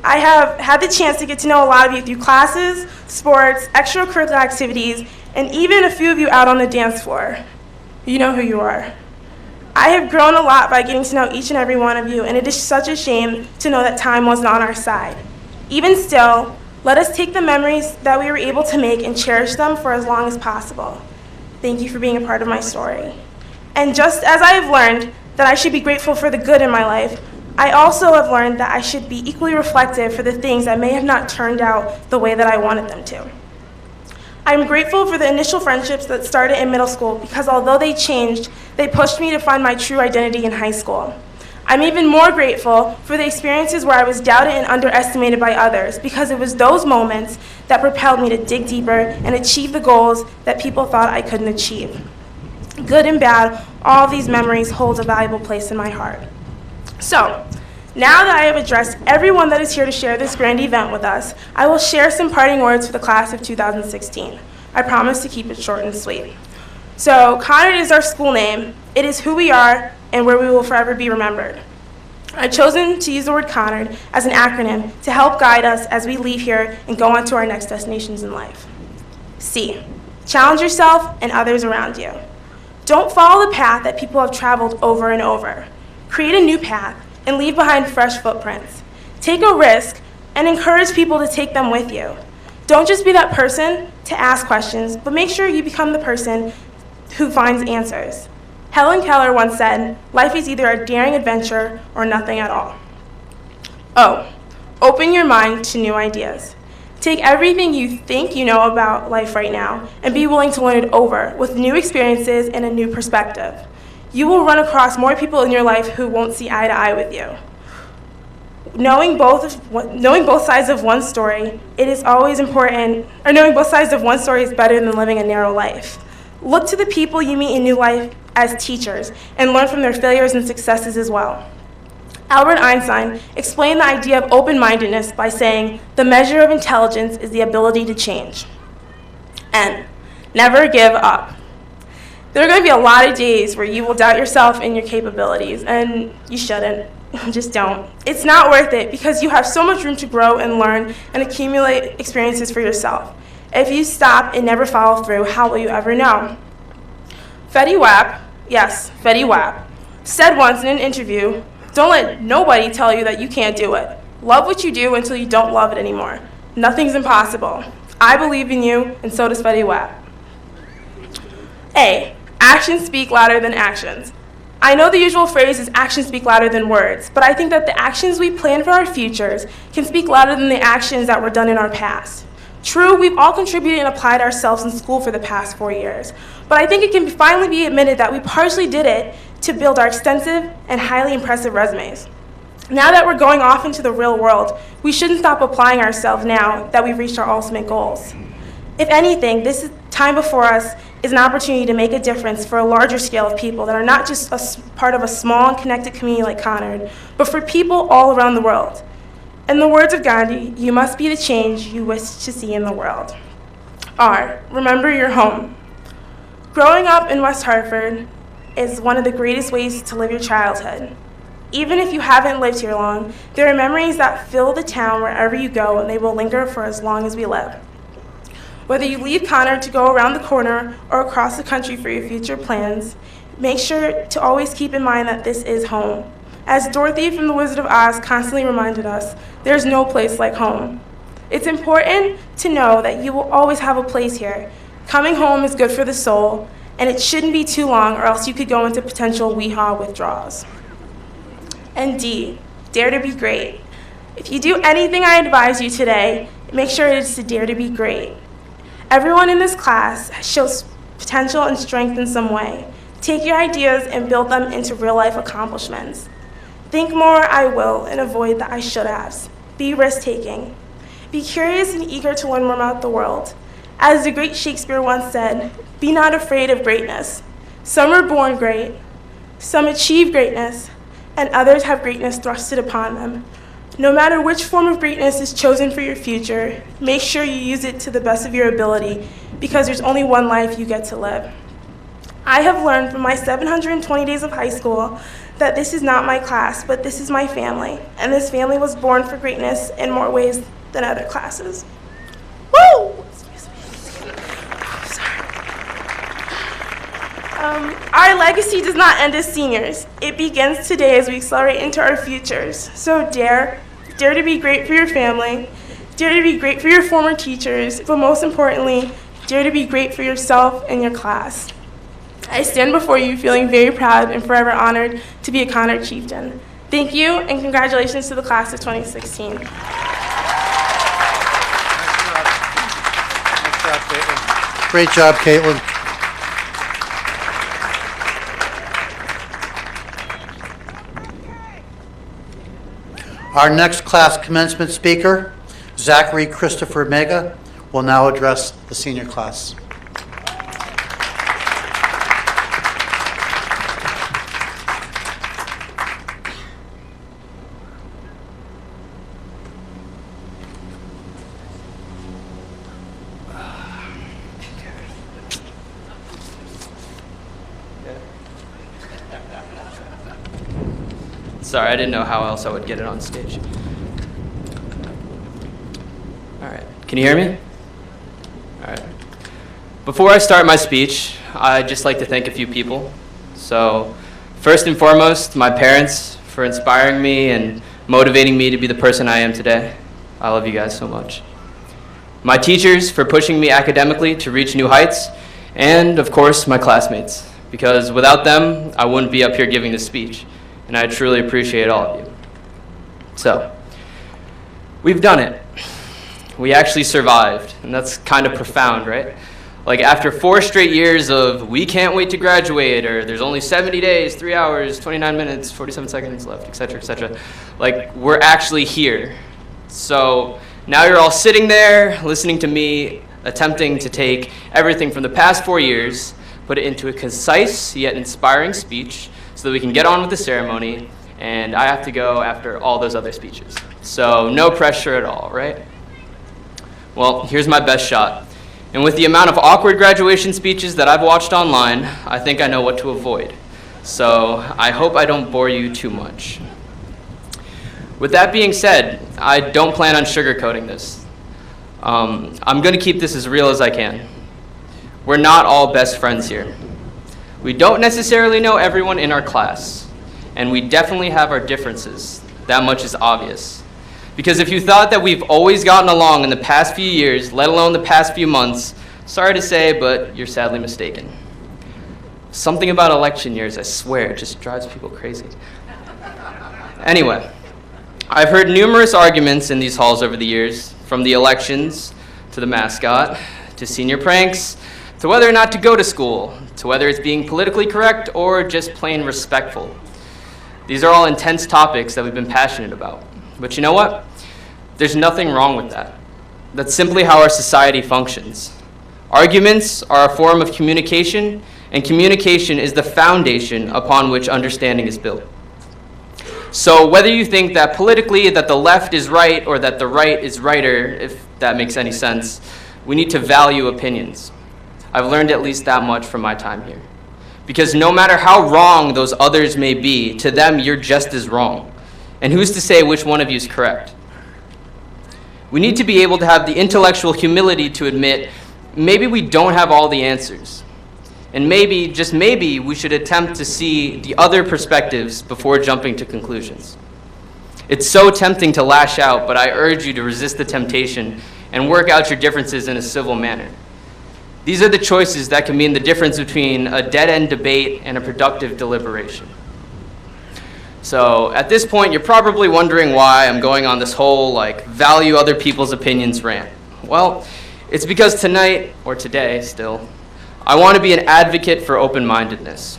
I have had the chance to get to know a lot of you through classes, sports, extracurricular activities, and even a few of you out on the dance floor. You know who you are. I have grown a lot by getting to know each and every one of you, and it is such a shame to know that time wasn't on our side. Even still, let us take the memories that we were able to make and cherish them for as long as possible. Thank you for being a part of my story. And just as I have learned that I should be grateful for the good in my life, I also have learned that I should be equally reflective for the things that may have not turned out the way that I wanted them to. I'm grateful for the initial friendships that started in middle school because although they changed, they pushed me to find my true identity in high school. I'm even more grateful for the experiences where I was doubted and underestimated by others because it was those moments that propelled me to dig deeper and achieve the goals that people thought I couldn't achieve. Good and bad, all these memories hold a valuable place in my heart. So, now that I have addressed everyone that is here to share this grand event with us, I will share some parting words for the class of 2016. I promise to keep it short and sweet. So, Conard is our school name. It is who we are and where we will forever be remembered. I've chosen to use the word Conard as an acronym to help guide us as we leave here and go on to our next destinations in life. C, challenge yourself and others around you. Don't follow the path that people have traveled over and over. Create a new path and leave behind fresh footprints. Take a risk and encourage people to take them with you. Don't just be that person to ask questions, but make sure you become the person who finds answers. Helen Keller once said, life is either a daring adventure or nothing at all. O, open your mind to new ideas. Take everything you think you know about life right now and be willing to learn it over with new experiences and a new perspective. You will run across more people in your life who won't see eye to eye with you. Knowing both sides of one story, it is always important, or knowing both sides of one story is better than living a narrow life. Look to the people you meet in new life as teachers and learn from their failures and successes as well. Albert Einstein explained the idea of open-mindedness by saying, the measure of intelligence is the ability to change. N, never give up. There are going to be a lot of days where you will doubt yourself and your capabilities, and you shouldn't. Just don't. It's not worth it because you have so much room to grow and learn and accumulate experiences for yourself. If you stop and never follow through, how will you ever know? Fetty Wap, yes, Fetty Wap, said once in an interview, don't let nobody tell you that you can't do it. Love what you do until you don't love it anymore. Nothing's impossible. I believe in you, and so does Fetty Wap. A, actions speak louder than actions. I know the usual phrase is actions speak louder than words, but I think that the actions we plan for our futures can speak louder than the actions that were done in our past. True, we've all contributed and applied ourselves in school for the past 4 years, but I think it can finally be admitted that we partially did it to build our extensive and highly impressive resumes. Now that we're going off into the real world, we shouldn't stop applying ourselves now that we've reached our ultimate goals. If anything, this time before us is an opportunity to make a difference for a larger scale of people that are not just part of a small and connected community like Conard, but for people all around the world. In the words of Gandhi, you must be the change you wish to see in the world. R, remember your home. Growing up in West Hartford is one of the greatest ways to live your childhood. Even if you haven't lived here long, there are memories that fill the town wherever you go, and they will linger for as long as we live. Whether you leave Conard to go around the corner or across the country for your future plans, make sure to always keep in mind that this is home. As Dorothy from The Wizard of Oz constantly reminded us, there's no place like home. It's important to know that you will always have a place here. Coming home is good for the soul, and it shouldn't be too long or else you could go into potential WEHA withdrawals. And D, dare to be great. If you do anything I advise you today, make sure it is to dare to be great. Everyone in this class shows potential and strength in some way. Take your ideas and build them into real-life accomplishments. Think more I will and avoid the I should haves. Be risk-taking. Be curious and eager to learn more about the world. As the great Shakespeare once said, be not afraid of greatness. Some are born great, some achieve greatness, and others have greatness thrusted upon them. No matter which form of greatness is chosen for your future, make sure you use it to the best of your ability, because there's only one life you get to live. I have learned from my 720 days of high school that this is not my class, but this is my family, and this family was born for greatness in more ways than other classes. Woo! Our legacy does not end as seniors. It begins today as we accelerate into our futures. So dare to be great for your family, dare to be great for your former teachers, but most importantly, dare to be great for yourself and your class. I stand before you feeling very proud and forever honored to be a Conard chieftain. Thank you, and congratulations to the class of 2016.
Great job, Caitlin. Our next class commencement speaker, Zachary Christopher Mega, will now address the senior class.
Sorry, I didn't know how else I would get it on stage. All right, can you hear me? All right. Before I start my speech, I'd just like to thank a few people. So, first and foremost, my parents for inspiring me and motivating me to be the person I am today. I love you guys so much. My teachers for pushing me academically to reach new heights, and of course, my classmates, because without them, I wouldn't be up here giving this speech. And I truly appreciate all of you. So, we've done it. We actually survived, and that's kind of profound, right? Like after 4 straight years of we can't wait to graduate, or there's only 70 days, 3 hours, 29 minutes, 47 seconds left, etc., like we're actually here. So now you're all sitting there listening to me attempting to take everything from the past 4 years, put it into a concise yet inspiring speech, so that we can get on with the ceremony, and I have to go after all those other speeches. So no pressure at all, right? Well, here's my best shot. And with the amount of awkward graduation speeches that I've watched online, I think I know what to avoid. So I hope I don't bore you too much. With that being said, I don't plan on sugarcoating this. I'm going to keep this as real as I can. We're not all best friends here. We don't necessarily know everyone in our class, and we definitely have our differences. That much is obvious. Because if you thought that we've always gotten along in the past few years, let alone the past few months, sorry to say, but you're sadly mistaken. Something about election years, I swear, it just drives people crazy. Anyway, I've heard numerous arguments in these halls over the years, from the elections, to the mascot, to senior pranks, to whether or not to go to school, to whether it's being politically correct or just plain respectful. These are all intense topics that we've been passionate about. But you know what? There's nothing wrong with that. That's simply how our society functions. Arguments are a form of communication, and communication is the foundation upon which understanding is built. So whether you think that politically that the left is right or that the right is righter, if that makes any sense, we need to value opinions. I've learned at least that much from my time here. Because no matter how wrong those others may be, to them you're just as wrong. And who's to say which one of you is correct? We need to be able to have the intellectual humility to admit maybe we don't have all the answers. And maybe, just maybe, we should attempt to see the other perspectives before jumping to conclusions. It's so tempting to lash out, but I urge you to resist the temptation and work out your differences in a civil manner. These are the choices that can mean the difference between a dead-end debate and a productive deliberation. So at this point, you're probably wondering why I'm going on this whole, value other people's opinions rant. Well, it's because tonight, or today still, I want to be an advocate for open-mindedness.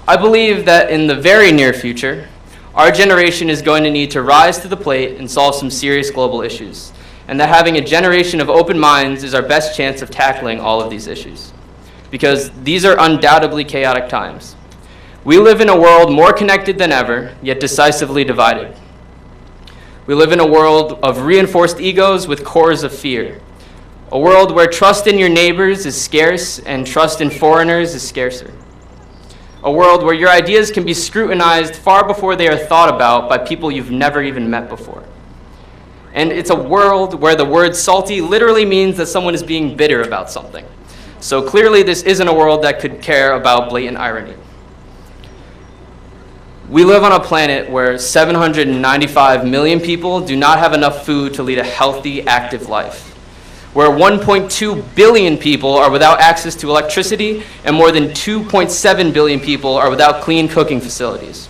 I believe that in the very near future, our generation is going to need to rise to the plate and solve some serious global issues, and that having a generation of open minds is our best chance of tackling all of these issues, because these are undoubtedly chaotic times. We live in a world more connected than ever, yet decisively divided. We live in a world of reinforced egos with cores of fear, a world where trust in your neighbors is scarce and trust in foreigners is scarcer. A world where your ideas can be scrutinized far before they are thought about by people you've never even met before. And it's a world where the word salty literally means that someone is being bitter about something. So clearly this isn't a world that could care about blatant irony. We live on a planet where 795 million people do not have enough food to lead a healthy, active life, where 1.2 billion people are without access to electricity, and more than 2.7 billion people are without clean cooking facilities.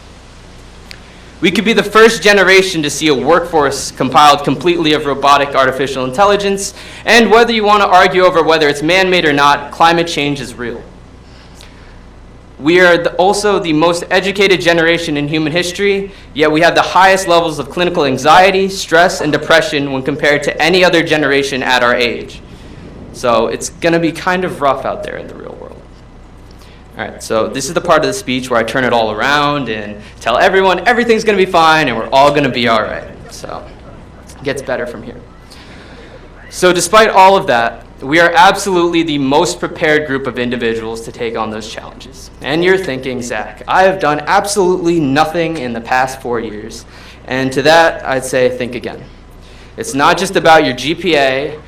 We could be the first generation to see a workforce compiled completely of robotic artificial intelligence, and whether you want to argue over whether it's man-made or not, climate change is real. We are also the most educated generation in human history, yet we have the highest levels of clinical anxiety, stress, and depression when compared to any other generation at our age. So it's going to be kind of rough out there in the real world. All right, so this is the part of the speech where I turn it all around and tell everyone everything's going to be fine and we're all going to be all right. So it gets better from here. So despite all of that, we are absolutely the most prepared group of individuals to take on those challenges. And you're thinking, Zach, I have done absolutely nothing in the past 4 years. And to that, I'd say, think again. It's not just about your GPA,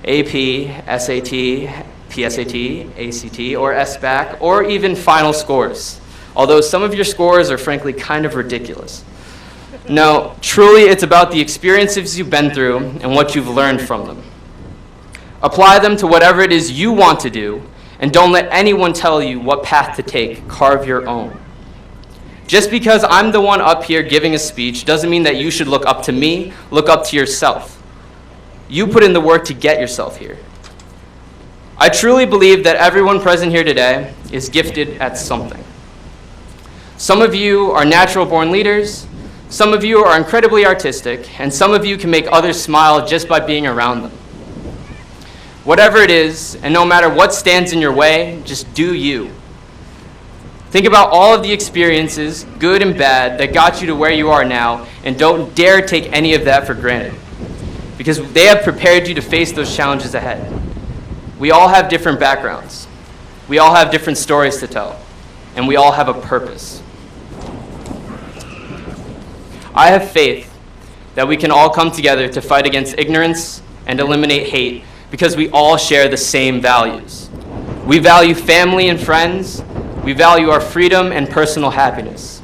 AP, SAT, PSAT, ACT, or SBAC, or even final scores. Although some of your scores are frankly kind of ridiculous. No, truly it's about the experiences you've been through and what you've learned from them. Apply them to whatever it is you want to do, and don't let anyone tell you what path to take. Carve your own. Just because I'm the one up here giving a speech doesn't mean that you should look up to me. Look up to yourself. You put in the work to get yourself here. I truly believe that everyone present here today is gifted at something. Some of you are natural-born leaders, some of you are incredibly artistic, and some of you can make others smile just by being around them. Whatever it is, and no matter what stands in your way, just do you. Think about all of the experiences, good and bad, that got you to where you are now, and don't dare take any of that for granted, because they have prepared you to face those challenges ahead. We all have different backgrounds. We all have different stories to tell, and we all have a purpose. I have faith that we can all come together to fight against ignorance and eliminate hate, because we all share the same values. We value family and friends. We value our freedom and personal happiness.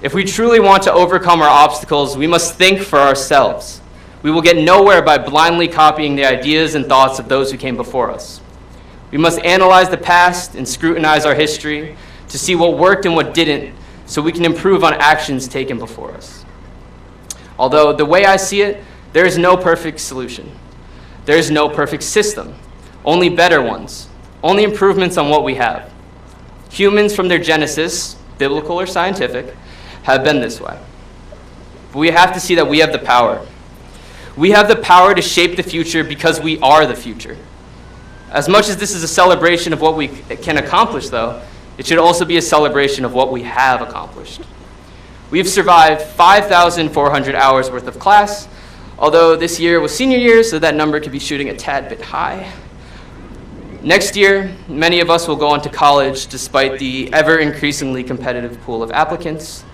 If we truly want to overcome our obstacles, we must think for ourselves. We will get nowhere by blindly copying the ideas and thoughts of those who came before us. We must analyze the past and scrutinize our history to see what worked and what didn't, so we can improve on actions taken before us. Although the way I see it, there is no perfect solution. There is no perfect system, only better ones, only improvements on what we have. Humans from their genesis, biblical or scientific, have been this way. But we have to see that we have the power. We have the power to shape the future because we are the future. As much as this is a celebration of what we can accomplish, though, it should also be a celebration of what we have accomplished. We've survived 5,400 hours worth of class, although this year was senior year, so that number could be shooting a tad bit high. Next year, many of us will go on to college despite the ever-increasingly competitive pool of applicants.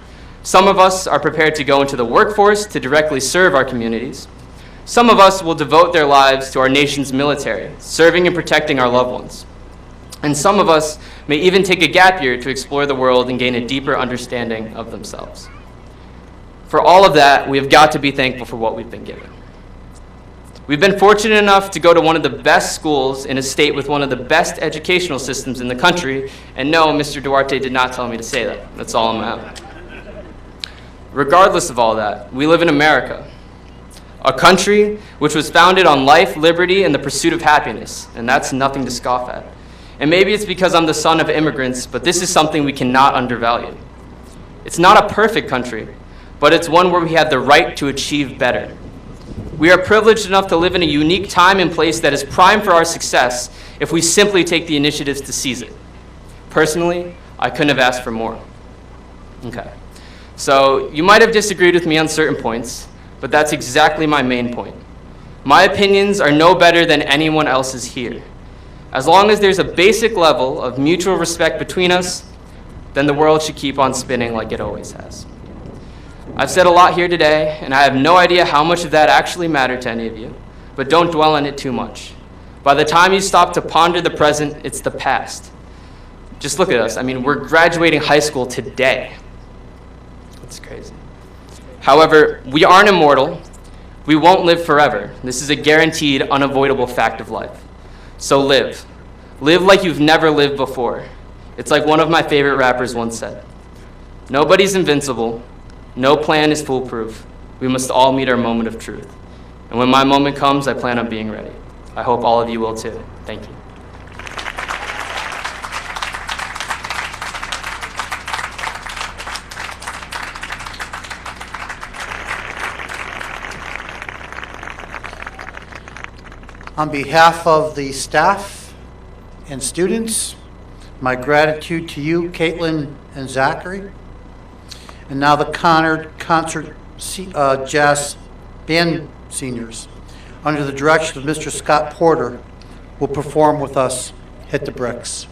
Some of us are prepared to go into the workforce to directly serve our communities. Some of us will devote their lives to our nation's military, serving and protecting our loved ones. And some of us may even take a gap year to explore the world and gain a deeper understanding of themselves. For all of that, we have got to be thankful for what we've been given. We've been fortunate enough to go to one of the best schools in a state with one of the best educational systems in the country, and no, Mr. Duarte did not tell me to say that. That's all I'm at. Regardless of all that, we live in America, a country which was founded on life, liberty, and the pursuit of happiness, and that's nothing to scoff at. And maybe it's because I'm the son of immigrants, but this is something we cannot undervalue. It's not a perfect country, but it's one where we have the right to achieve better. We are privileged enough to live in a unique time and place that is prime for our success if we simply take the initiatives to seize it. Personally, I couldn't have asked for more. Okay. So you might have disagreed with me on certain points, but that's exactly my main point. My opinions are no better than anyone else's here. As long as there's a basic level of mutual respect between us, then the world should keep on spinning like it always has. I've said a lot here today, and I have no idea how much of that actually mattered to any of you, but don't dwell on it too much. By the time you stop to ponder the present, it's the past. Just look at us. I mean, we're graduating high school today. It's crazy. However, we aren't immortal. We won't live forever. This is a guaranteed, unavoidable fact of life. So live. Live like you've never lived before. It's like one of my favorite rappers once said. Nobody's invincible. No plan is foolproof. We must all meet our moment of truth. And when my moment comes, I plan on being ready. I hope all of you will too. Thank you.
On behalf of the staff and students, my gratitude to you, Caitlin and Zachary. And now the Conard Concert Jazz Band Seniors, under the direction of Mr. Scott Porter, will perform with us Hit the Bricks.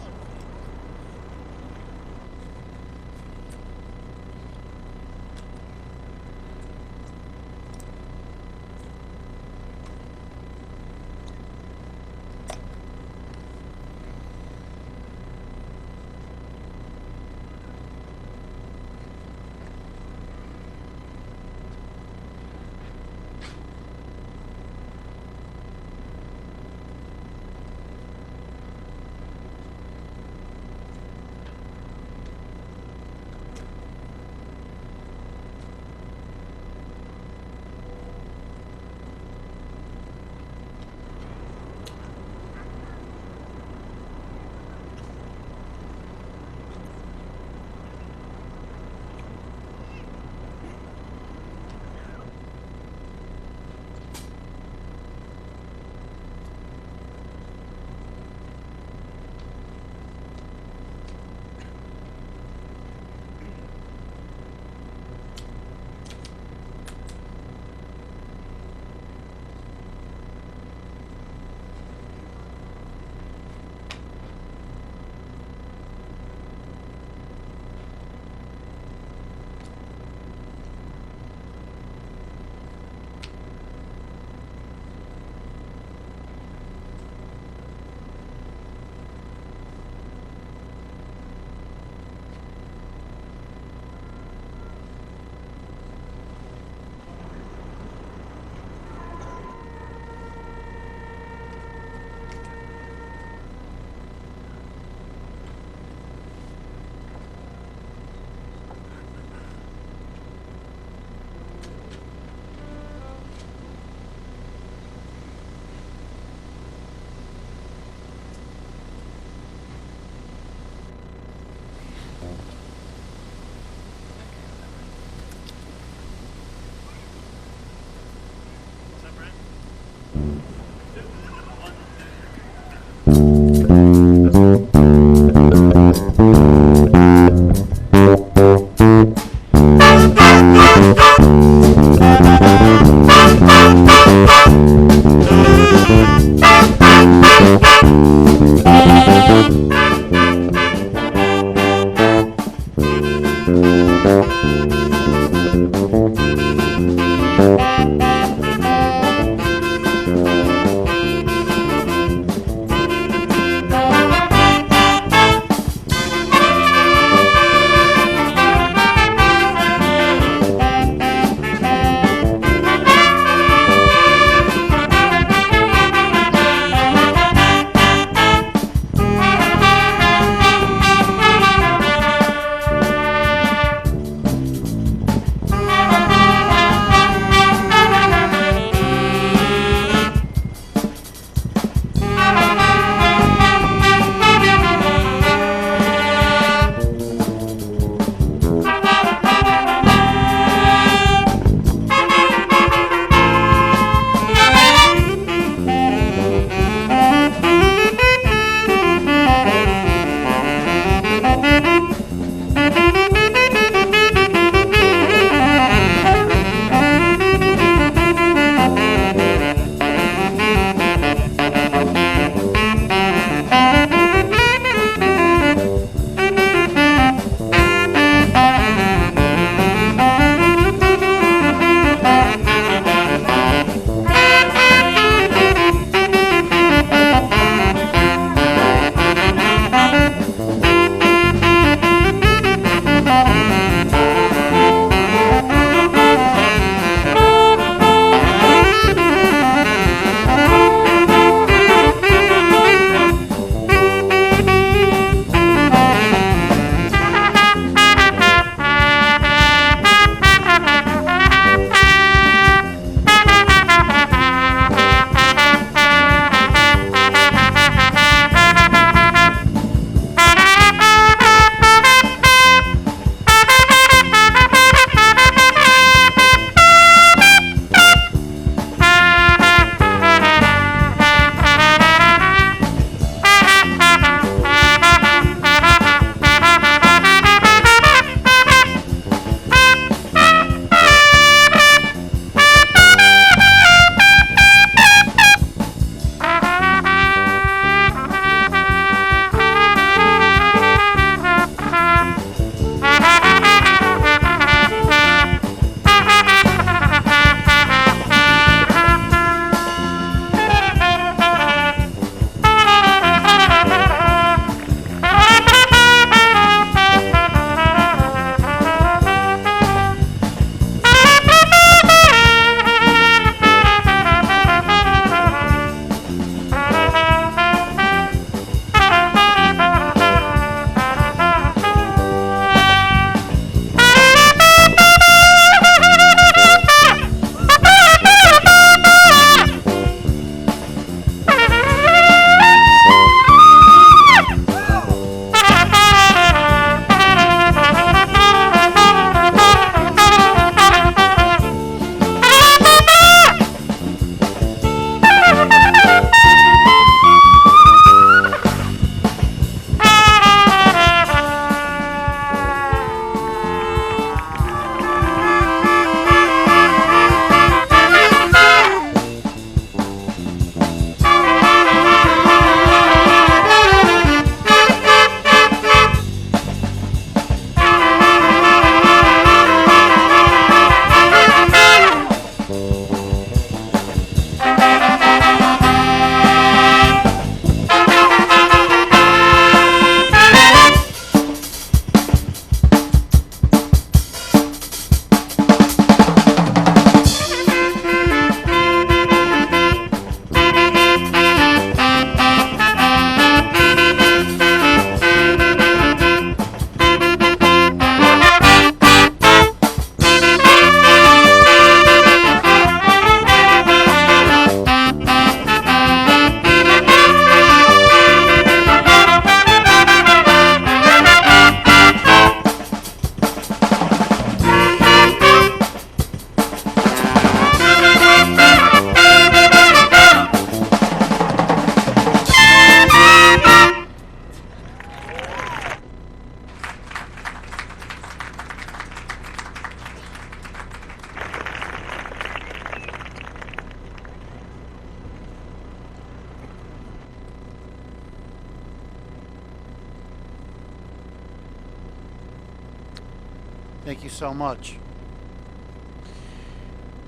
Thank you so much.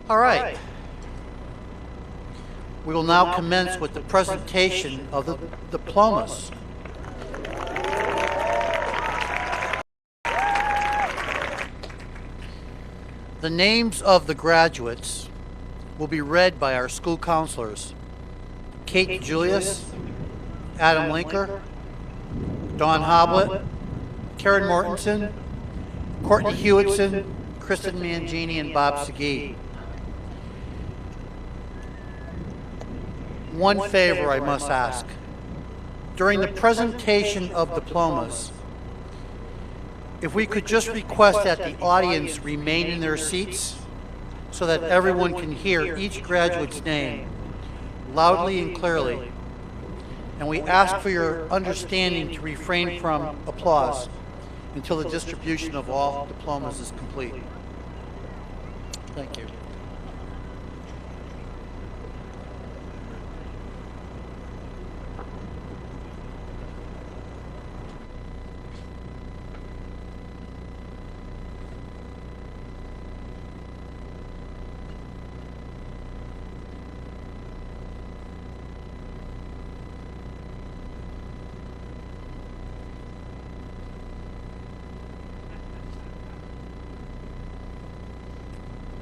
All right. We will now commence with the presentation of the diplomas. The names of the graduates will be read by our school counselors: Kate Julius, Adam Linker, Dawn Hoblet, Karen Mortensen, Courtney Hewitson, Kristen Mangini, and Bob Segee. One favor I must ask. During the presentation of diplomas, if we could just request that the audience remain in their seats so that everyone can hear each graduate's name loudly and clearly. And we ask for your understanding to refrain from applause until the distribution of all diplomas is complete. Thank you.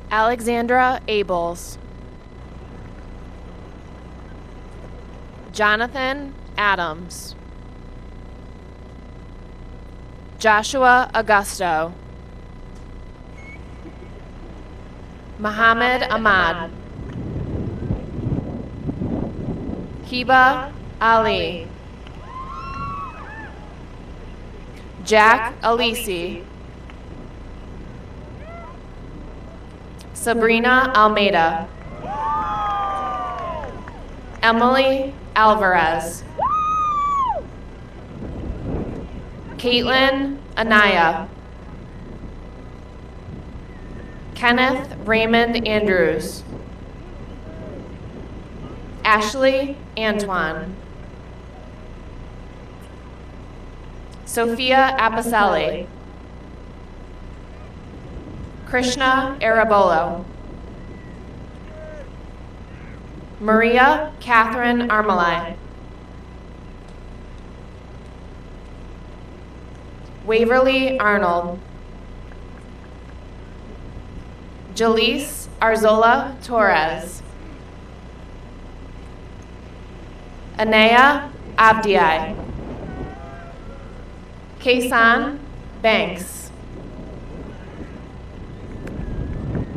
Alexandra Abels, Jonathan Adams, Joshua Augusto, Muhammad Ahmad, Hiba Ali, Jack Alisi, Sabrina Almeida, Emily Alvarez, Caitlin Anaya, Kenneth Raymond Andrews, Ashley Antoine, Sophia Apicelli, Krishna Arabolo, Maria Catherine Armalai, Waverly Arnold, Jaleese Arzola Torres, Anaya Abdiai, Kaysan Banks,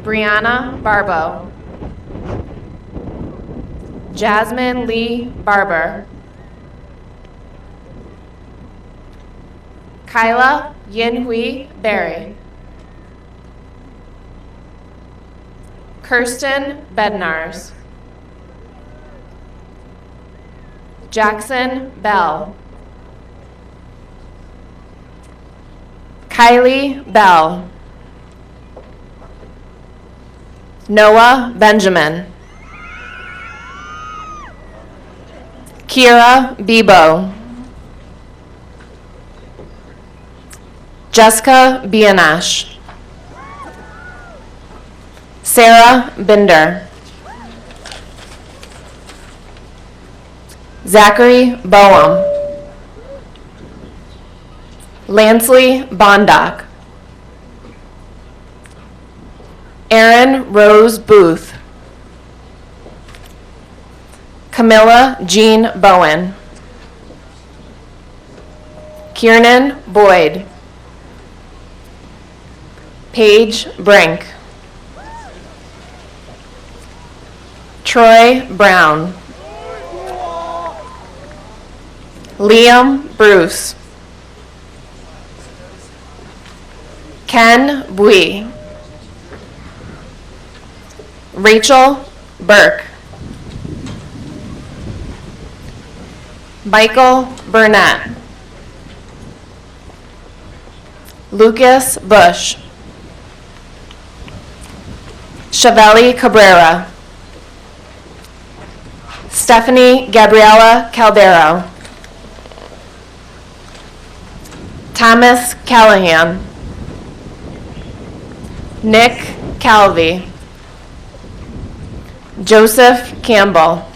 Brianna Barbo, Jasmine Lee Barber, Kyla Yinhui Berry, Kirsten Bednars, Jackson Bell, Kylie Bell, Noah Benjamin, Kira Bebo, Jessica Bianash, Sarah Binder, Zachary Boehm, Lansley Bondock, Erin Rose Booth, Camilla Jean Bowen, Kiernan Boyd, Paige Brink, Troy Brown, Liam Bruce, Ken Bui, Rachel Burke, Michael Burnett, Lucas Bush, Chaveli Cabrera, Stephanie Gabriela Caldero, Thomas Callahan, Nick Calvi. Joseph Campbell.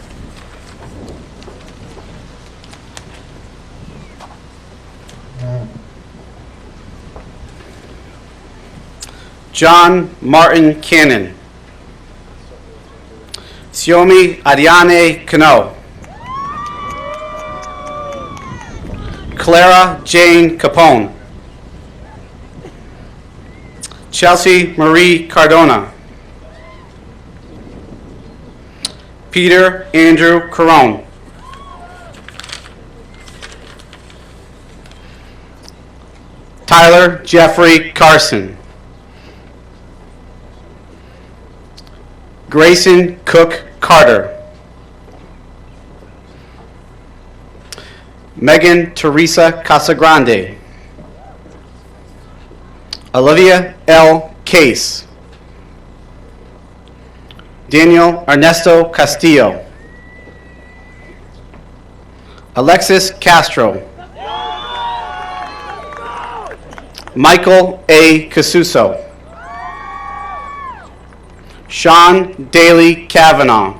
John Martin Cannon. Siomi Ariane Cano. Clara Jane Capone. Chelsea Marie Cardona. Peter Andrew Carone. Tyler Jeffrey Carson. Grayson Cook Carter. Megan Teresa Casagrande. Olivia L. Case. Daniel Ernesto Castillo. Alexis Castro. Michael A. Casuso. Sean Daly Kavanaugh.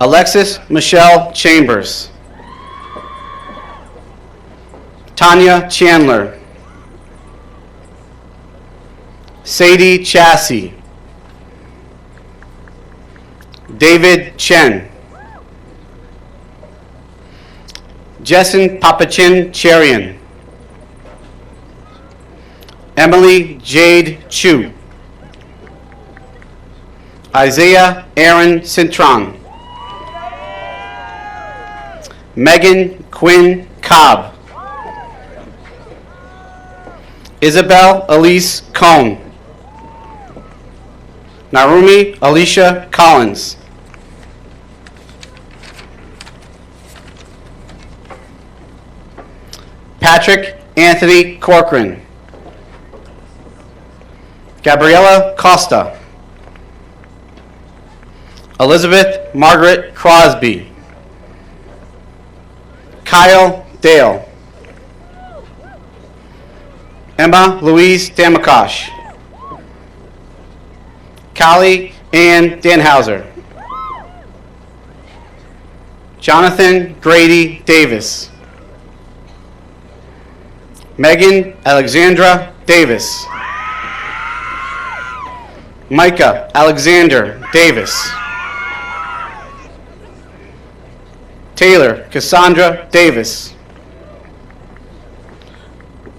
Alexis Michelle Chambers. Tanya Chandler. Sadie Chassie. David Chen. Jessen Papachin Cherian. Emily Jade Chu. Isaiah Aaron Cintron. Megan Quinn Cobb. Isabel Elise Cohn. Narumi Alicia Collins. Patrick Anthony Corcoran. Gabriella Costa. Elizabeth Margaret Crosby. Kyle Dale. Emma Louise Damakosh. Callie Ann Danhauser. Jonathan Grady Davis. Megan Alexandra Davis. Micah Alexander Davis. Taylor Cassandra Davis.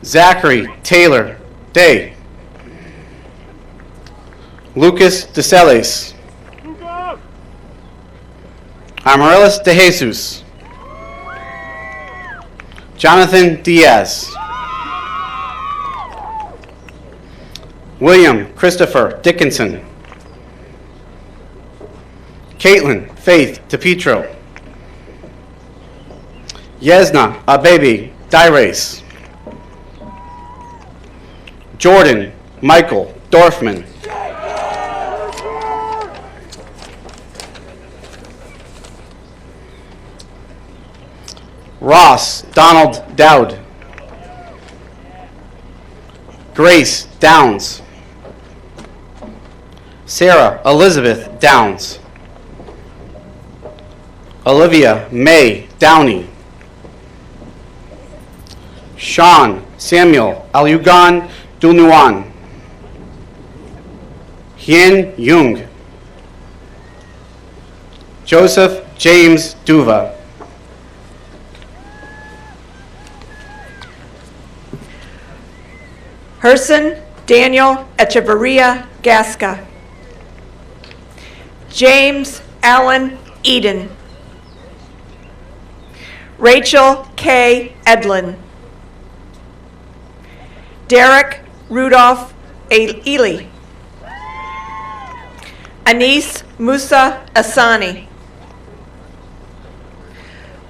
Zachary Taylor Day. Lucas DeCeles. Amaryllis De Jesus. Jonathan Diaz. William Christopher Dickinson. Caitlin Faith DePietro. Yesna Abebe Dirace. Jordan Michael Dorfman. Ross Donald Dowd. Grace Downs. Sarah Elizabeth Downs. Olivia May Downey. Sean Samuel Alyugan Dunuan. Hien Jung. Joseph James Duva.
Herson Daniel Echeverria Gasca. James Allen Eden. Rachel K. Edlin. Derek Rudolph Ely. Anis Musa Asani.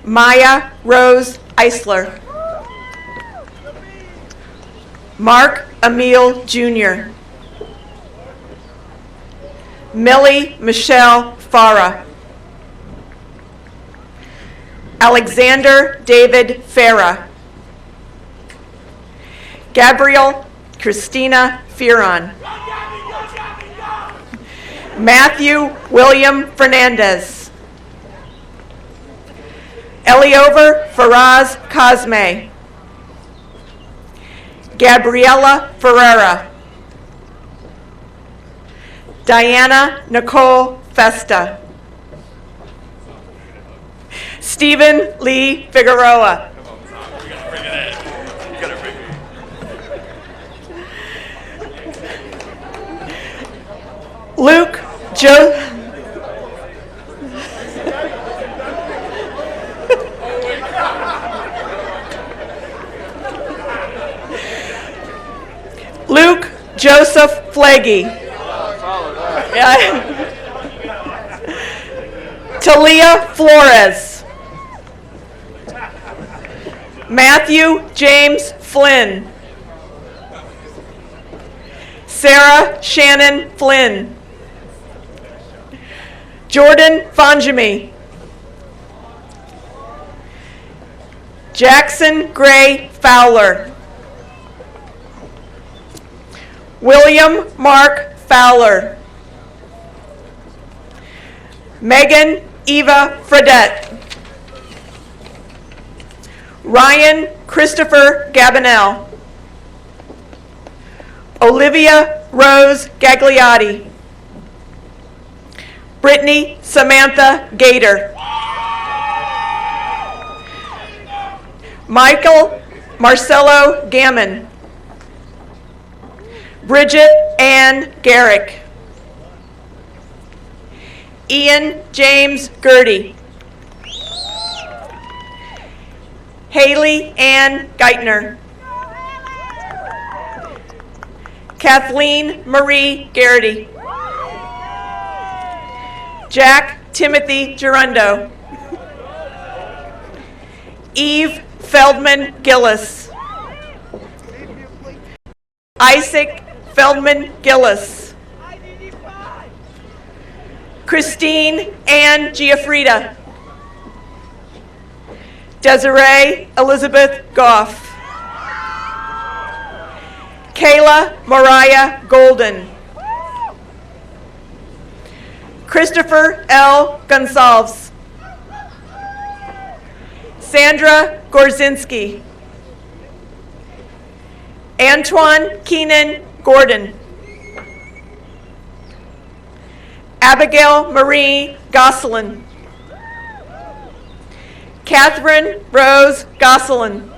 Maya Rose Eisler. Mark Emil Jr. Millie Michelle Farah. Alexander David Farah. Gabriel Christina Fearon. Matthew William Fernandez. Eliover Faraz Cosme. Gabriela Ferreira. Diana Nicole Festa. Stephen Lee Figueroa. Luke Luke Joseph Flaggy. Talia Flores. Matthew James Flynn. Sarah Shannon Flynn. Jordan Fonjami. Jackson Gray Fowler. William Mark Fowler. Megan Eva Fredette. Ryan Christopher Gabinell. Olivia Rose Gagliotti. Brittany Samantha Gator. Michael Marcelo Gammon. Bridget Ann Garrick. Ian James Gertie. Haley Ann Geithner. Kathleen Marie Garrity. Jack Timothy Gerundo. Eve Feldman Gillis. Isaac Feldman Gillis. Christine Ann Giafrida. Desiree Elizabeth Goff. Kayla Mariah Golden. Christopher L. Gonsalves. Sandra Gorzinski. Antoine Keenan Gordon. Abigail Marie Gosselin. Catherine Rose Gosselin.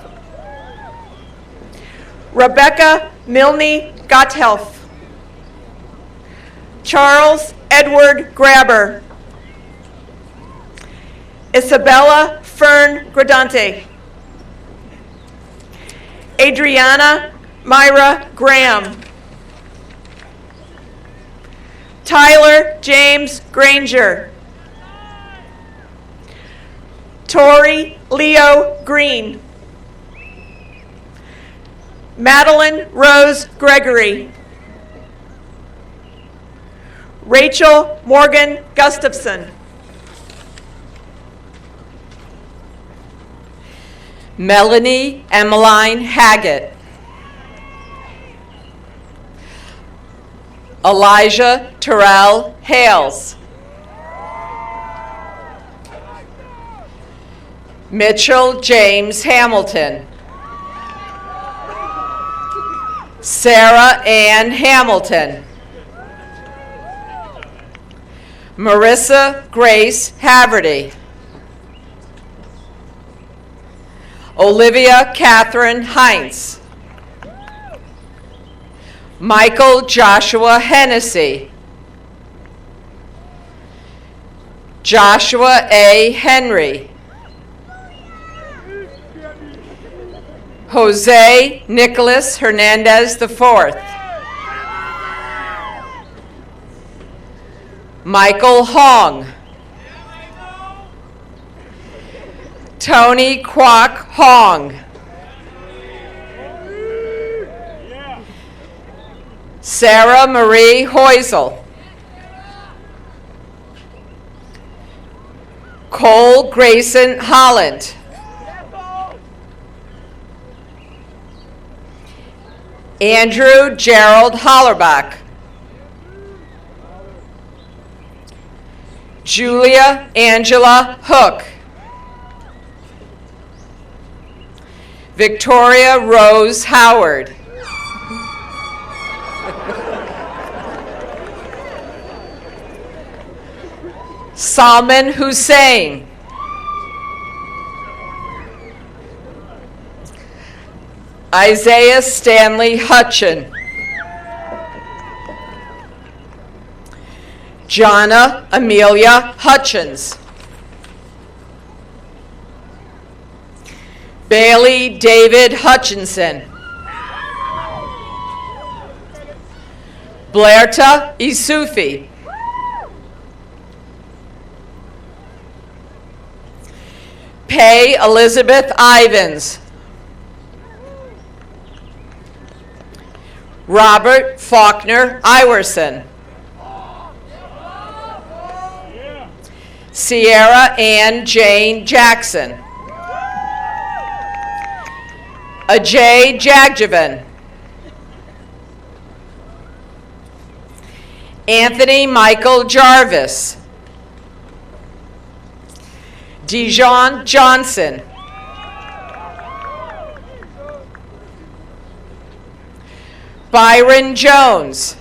Rebecca Milne Gotthelf. Charles Edward Grabber. Isabella Fern Gradante. Adriana Myra Graham. Tyler James Granger. Tori Leo Green. Madeline Rose Gregory. Rachel Morgan Gustafson.
Melanie Emmeline Haggett. Elijah Terrell Hales. Mitchell James Hamilton. Sarah Ann Hamilton. Marissa Grace Haverty. Olivia Catherine Heinz. Michael Joshua Hennessy. Joshua A. Henry. Jose Nicholas Hernandez IV. Michael Hong. Tony Kwok Hong. Sarah Marie Heusel. Cole Grayson Holland. Andrew Gerald Hollerbach. Julia Angela Hook. Victoria Rose Howard. Salman Hussein. Isaiah Stanley Hutchin. Jonna Amelia Hutchins. Bailey David Hutchinson. Blairta Isufi. Pay Elizabeth Ivins. Robert Faulkner Iwerson. Sierra Ann Jane Jackson. Ajay Jagjavan. Anthony Michael Jarvis. Dijon Johnson. Byron Jones.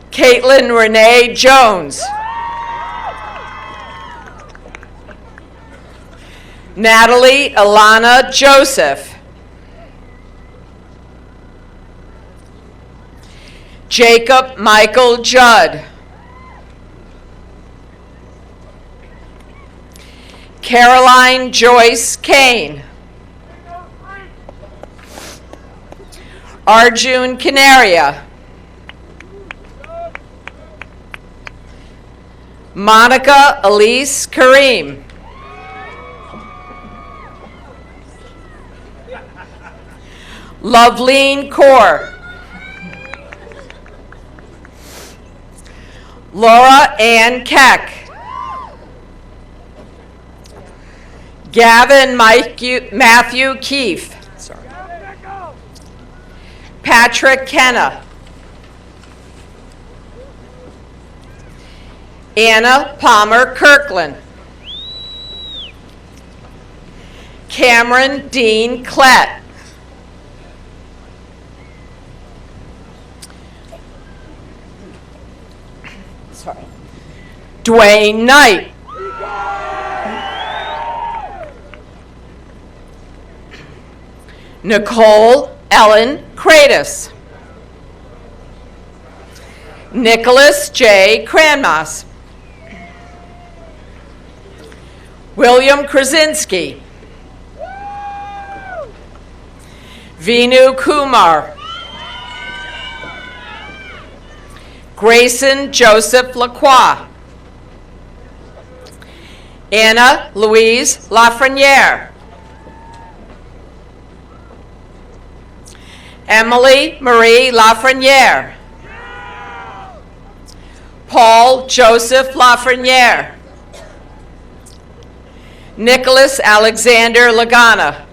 Caitlin Renee Jones. Natalie Alana Joseph. Jacob Michael Judd. Caroline Joyce Kane. Arjun Canaria. Monica Elise Kareem. Loveleen Kaur. Laura Ann Keck. Gavin Matthew Keefe. Patrick Kenna. Anna Palmer Kirkland. Cameron Dean Klett. Dwayne Knight. Nicole Ellen Kratos. Nicholas J. Cranmas. William Krasinski. Vinu Kumar. Grayson Joseph Lacroix. Anna Louise Lafreniere. Emily Marie Lafreniere. Paul Joseph Lafreniere. Nicholas Alexander Lagana.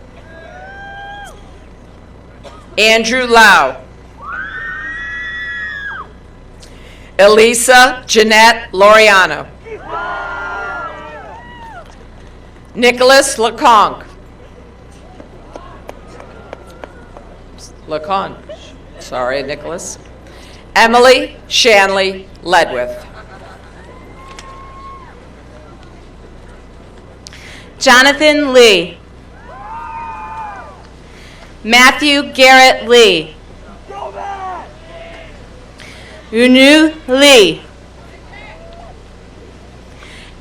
Andrew Lau. Elisa Jeanette Loriano. Nicholas Leconque. Sorry, Nicholas. Emily Shanley Ledwith.
Jonathan Lee. Matthew Garrett Lee. Unu Lee.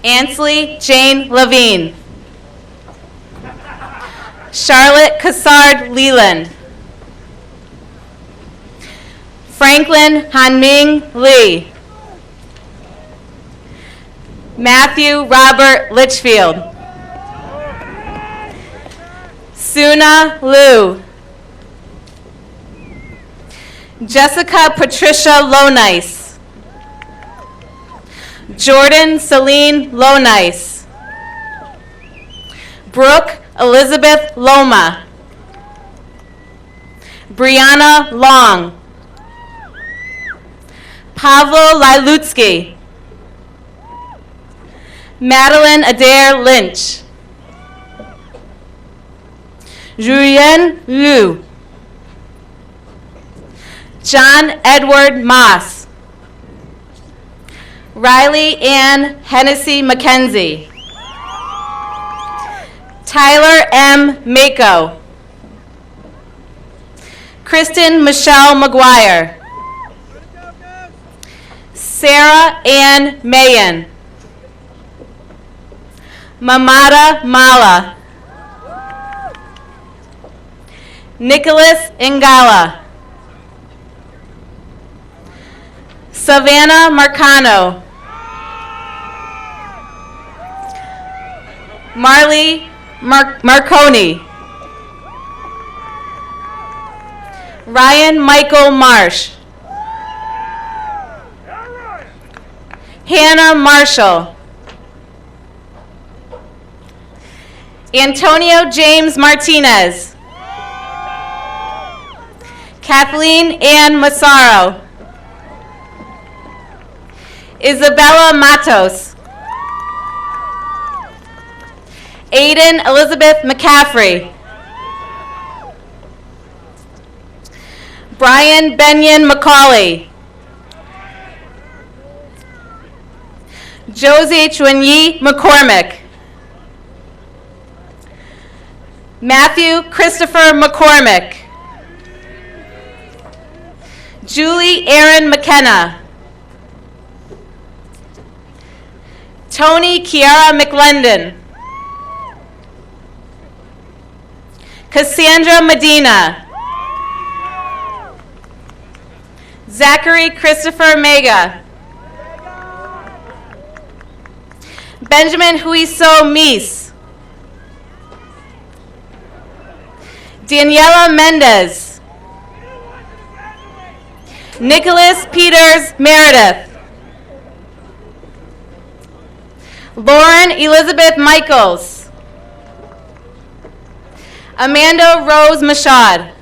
Ansley Jane Levine. Charlotte Cassard Leland. Franklin Hanming Lee. Matthew Robert Litchfield. Suna Liu. Jessica Patricia Lonice. Jordan Celine Lonice. Brooke Elizabeth Loma. Brianna Long. Pavlo Lilutsky. Madeline Adair Lynch. Julien Liu. John Edward Moss. Riley Ann Hennessy McKenzie. Tyler M. Mako. Kristen Michelle McGuire. Sarah Ann Mayen. Mamada Mala. Nicholas Ingala. Savannah Marcano. Marley Marconi. Ryan Michael Marsh. Hannah Marshall. Antonio James Martinez. Kathleen Ann Massaro. Isabella Matos. Aiden Elizabeth McCaffrey. Brian Benyon McCauley. Josie Chunyi McCormick. Matthew Christopher McCormick. Julie Erin McKenna. Tony Kiara McLendon. Cassandra Medina. Zachary Christopher Mega. Benjamin Huiso Mies. Daniela Mendez. Nicholas Peters Meredith. Lauren Elizabeth Michaels. Amanda Rose Mashad.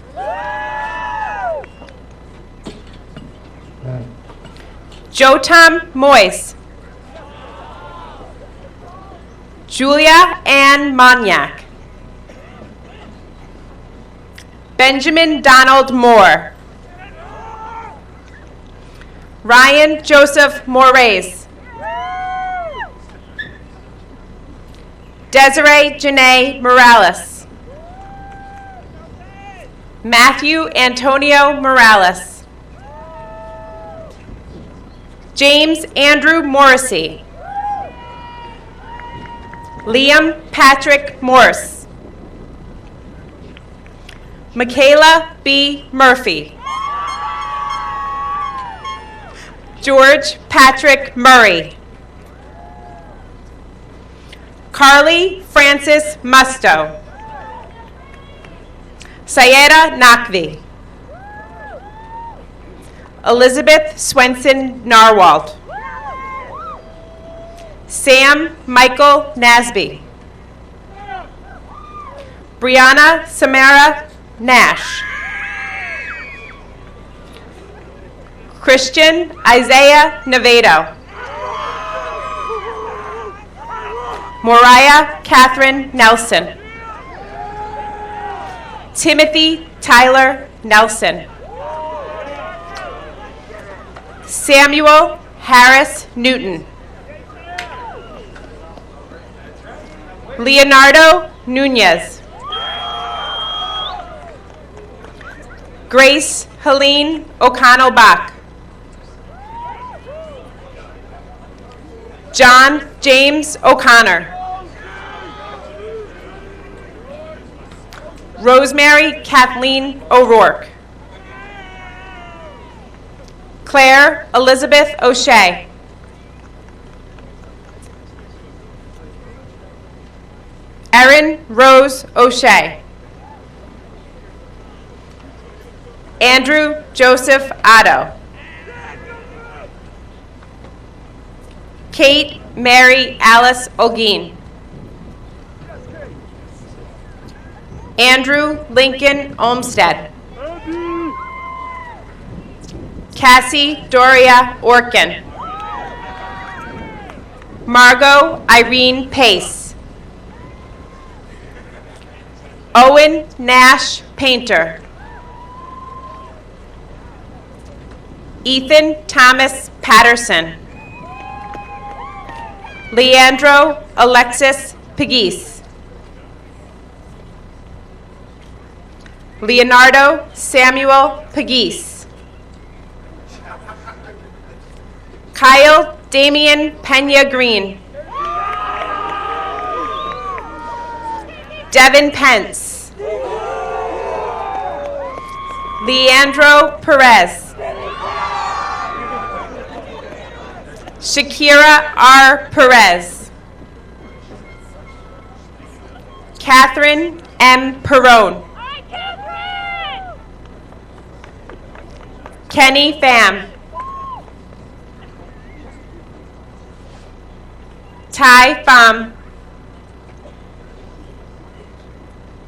Jotam Moyes. Julia Ann Monyak. Benjamin Donald Moore. Ryan Joseph Moraes. Desiree Janae Morales. Matthew Antonio Morales. James Andrew Morrissey. Liam Patrick Morse. Michaela B. Murphy. George Patrick Murray. Carly Francis Musto. Sayeda Nakvi. Elizabeth Swenson Narwhal. Sam Michael Nasby. Brianna Samara Nash. Christian Isaiah Navedo. Moriah Catherine Nelson. Timothy Tyler Nelson. Samuel Harris Newton. Leonardo Nunez. Grace Helene O'Connell Bach. John James O'Connor. Rosemary Kathleen O'Rourke. Claire Elizabeth O'Shea. Erin Rose O'Shea. Andrew Joseph Otto. Kate Mary Alice Olguin. Andrew Lincoln Olmsted. Cassie Doria Orkin. Margot Irene Pace. Owen Nash Painter. Ethan Thomas Patterson. Leandro Alexis Pegues. Leonardo Samuel Pegues. Kyle Damian Pena Green. Devin Pence. Leandro Perez. Shakira R. Perez. Catherine M. Perrone. Kenny Pham. Ty Pham.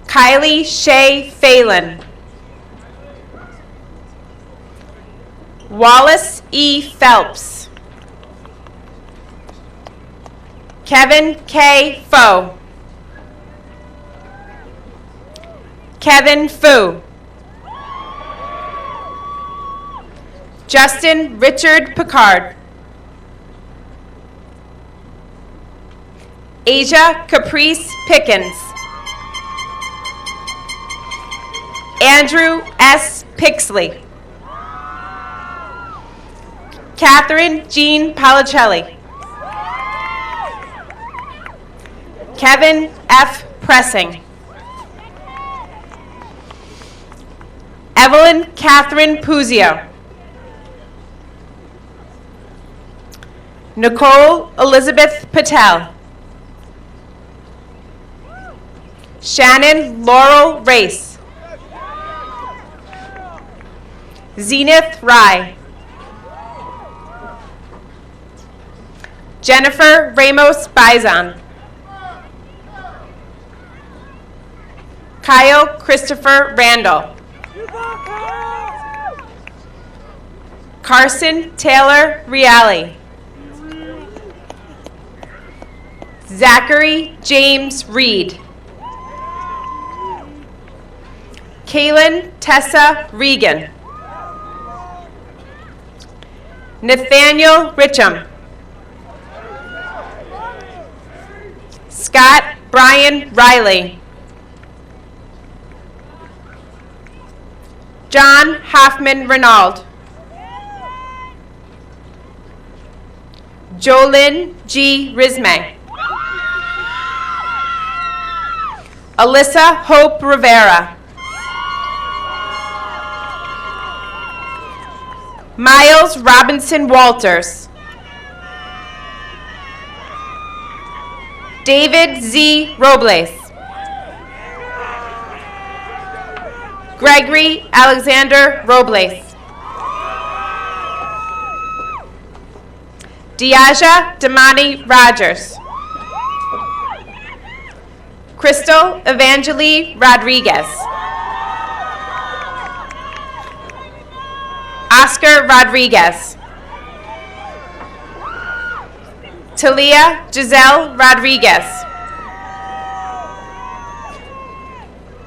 Kylie Shea Phelan. Wallace E. Phelps. Kevin K. Foe. Kevin Fu. Justin Richard Picard. Asia Caprice Pickens. Andrew S. Pixley. Catherine Jean Policelli. Kevin F. Pressing. Evelyn Catherine Puzio. Nicole Elizabeth Patel. Shannon Laurel Race. Zenith Rye. Jennifer Ramos Bizon. Kyle Christopher Randall. Carson Taylor Reale. Zachary James Reed. Kaylin Tessa Regan. Nathaniel Richam. Scott Brian Riley. John Hoffman Renaud. Jolyn G. Risme. Alyssa Hope Rivera. Miles Robinson Walters. David Z. Robles. Gregory Alexander Robles. Diaja Damani Rogers. Crystal Evangeline Rodriguez. Oscar Rodriguez. Talia Giselle Rodriguez.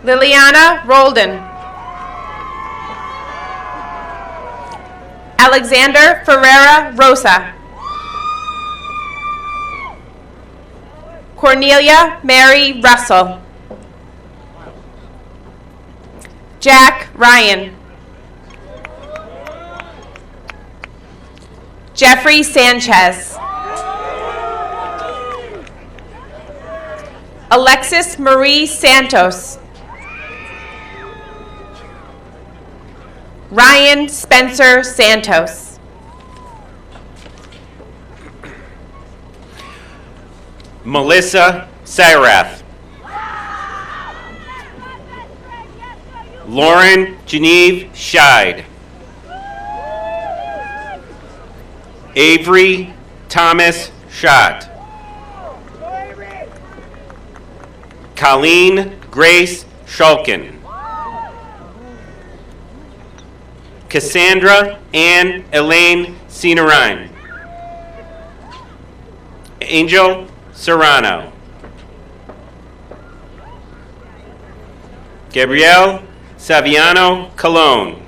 Liliana Roldan. Alexander Ferreira Rosa. Cornelia Mary Russell. Jack Ryan. Jeffrey Sanchez. Alexis Marie Santos. Ryan Spencer Santos.
Melissa Syrath. Lauren Geneve Scheid. Avery Thomas Schott. Colleen Grace Shulkin. Cassandra Ann Elaine Cinerine. Angel Serrano. Gabrielle Saviano Colon.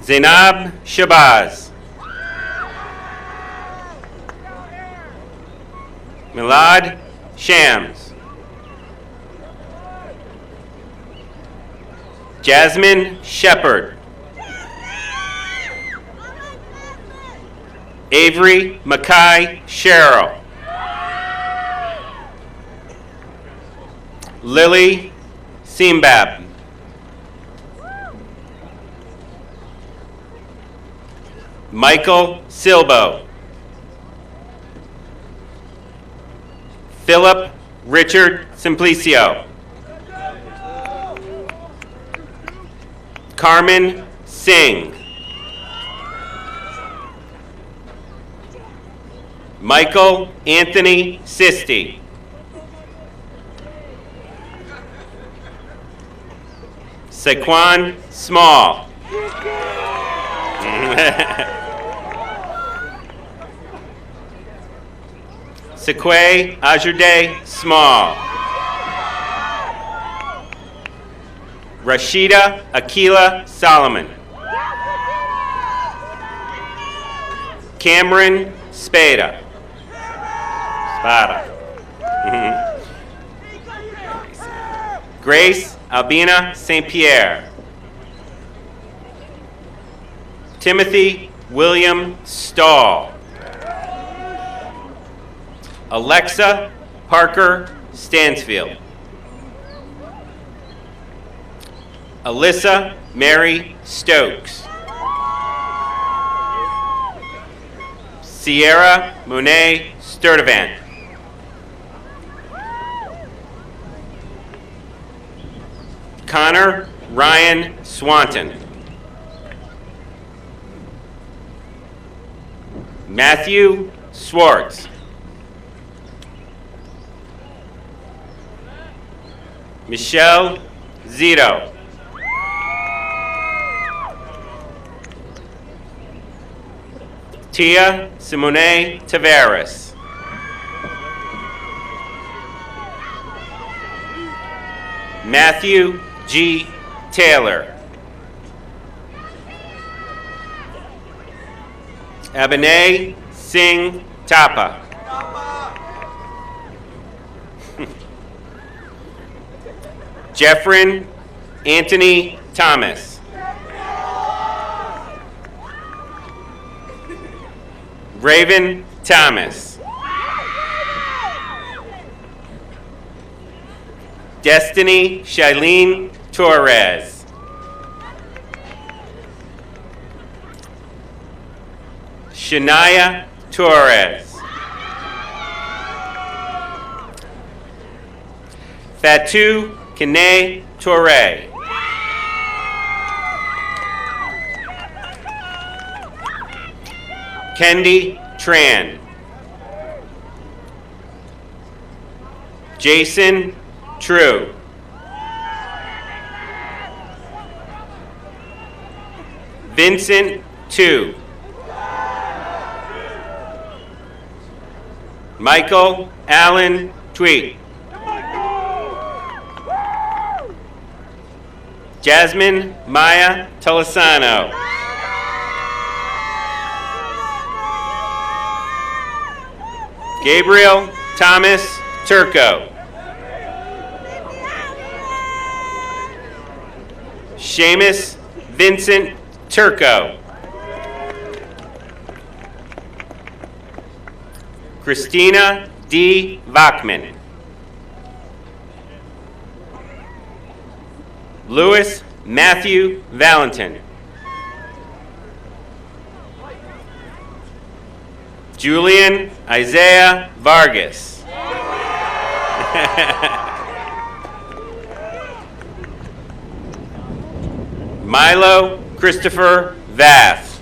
Zainab Shabazz. Milad Shams. Jasmine Shepard. Avery Mackay Sherrill. Lily Simbab. Michael Silbo. Philip Richard Simplicio. Carmen Singh. Michael Anthony Sisti. Saquon Small. Sequay Ajude Small. Rashida Akila Solomon. Cameron Spada. Grace Albina St. Pierre. Timothy William Stahl. Alexa Parker Stansfield. Alyssa Mary Stokes. Sierra Monet Sturdivant. Connor Ryan Swanton. Matthew Swartz. Michelle Zito. Tia Simone Tavares. Matthew G. Taylor. Abhinay Singh Tapa. Jeffrin Anthony Thomas. Raven Thomas. Destiny Shailene Torres. Shania Torres. Fatou Kene Torre. Kendi Tran. Jason True. Vincent Tu. Michael Allen Tweet. Jasmine Maya Tolosano. Gabriel Thomas Turco. Seamus Vincent Turco. Christina D. Vachman. Louis Matthew Valentin. Julian Isaiah Vargas. Milo Christopher Vath.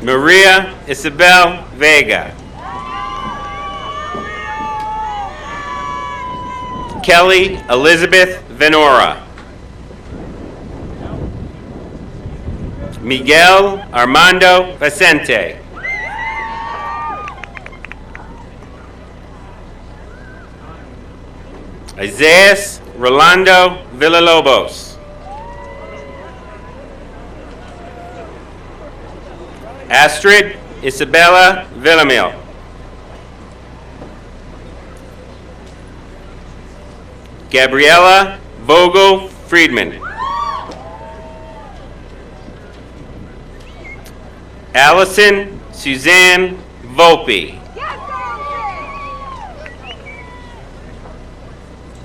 Maria Isabel Vega. Kelly Elizabeth Venora. Miguel Armando Vicente. Isaias Rolando Villalobos. Astrid Isabella Villamil. Gabriella Vogel Friedman. Allison Suzanne Volpe.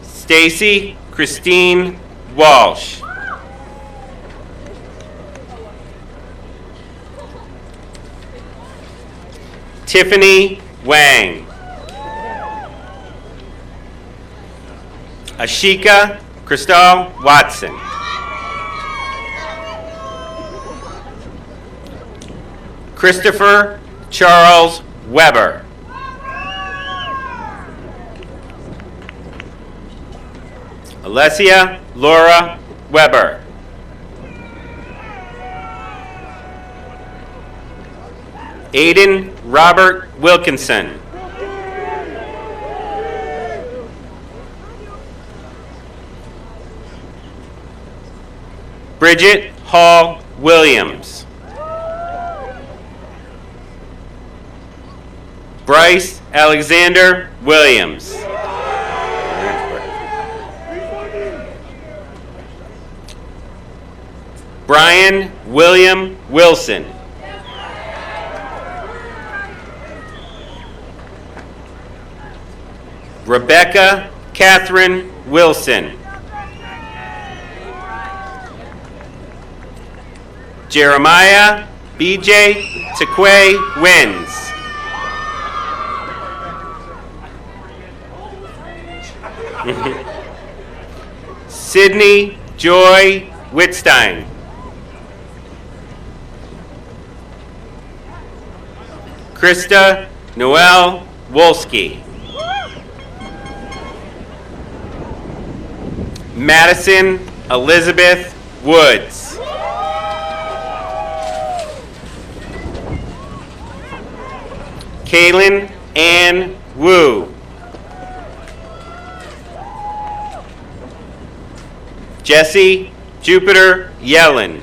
Stacy Christine Walsh. Tiffany Wang. Ashika Crystal Watson. Christopher Charles Weber. Alessia Laura Weber. Aiden Robert Wilkinson. Bridget Hall Williams. Bryce Alexander Williams. Brian William Wilson. Rebecca Catherine Wilson. Jeremiah BJ Tequay Wins. Sydney Joy Whitstein. Krista Noel Wolski. Madison Elizabeth Woods. Kaylin Ann Wu. Jesse Jupiter Yellen.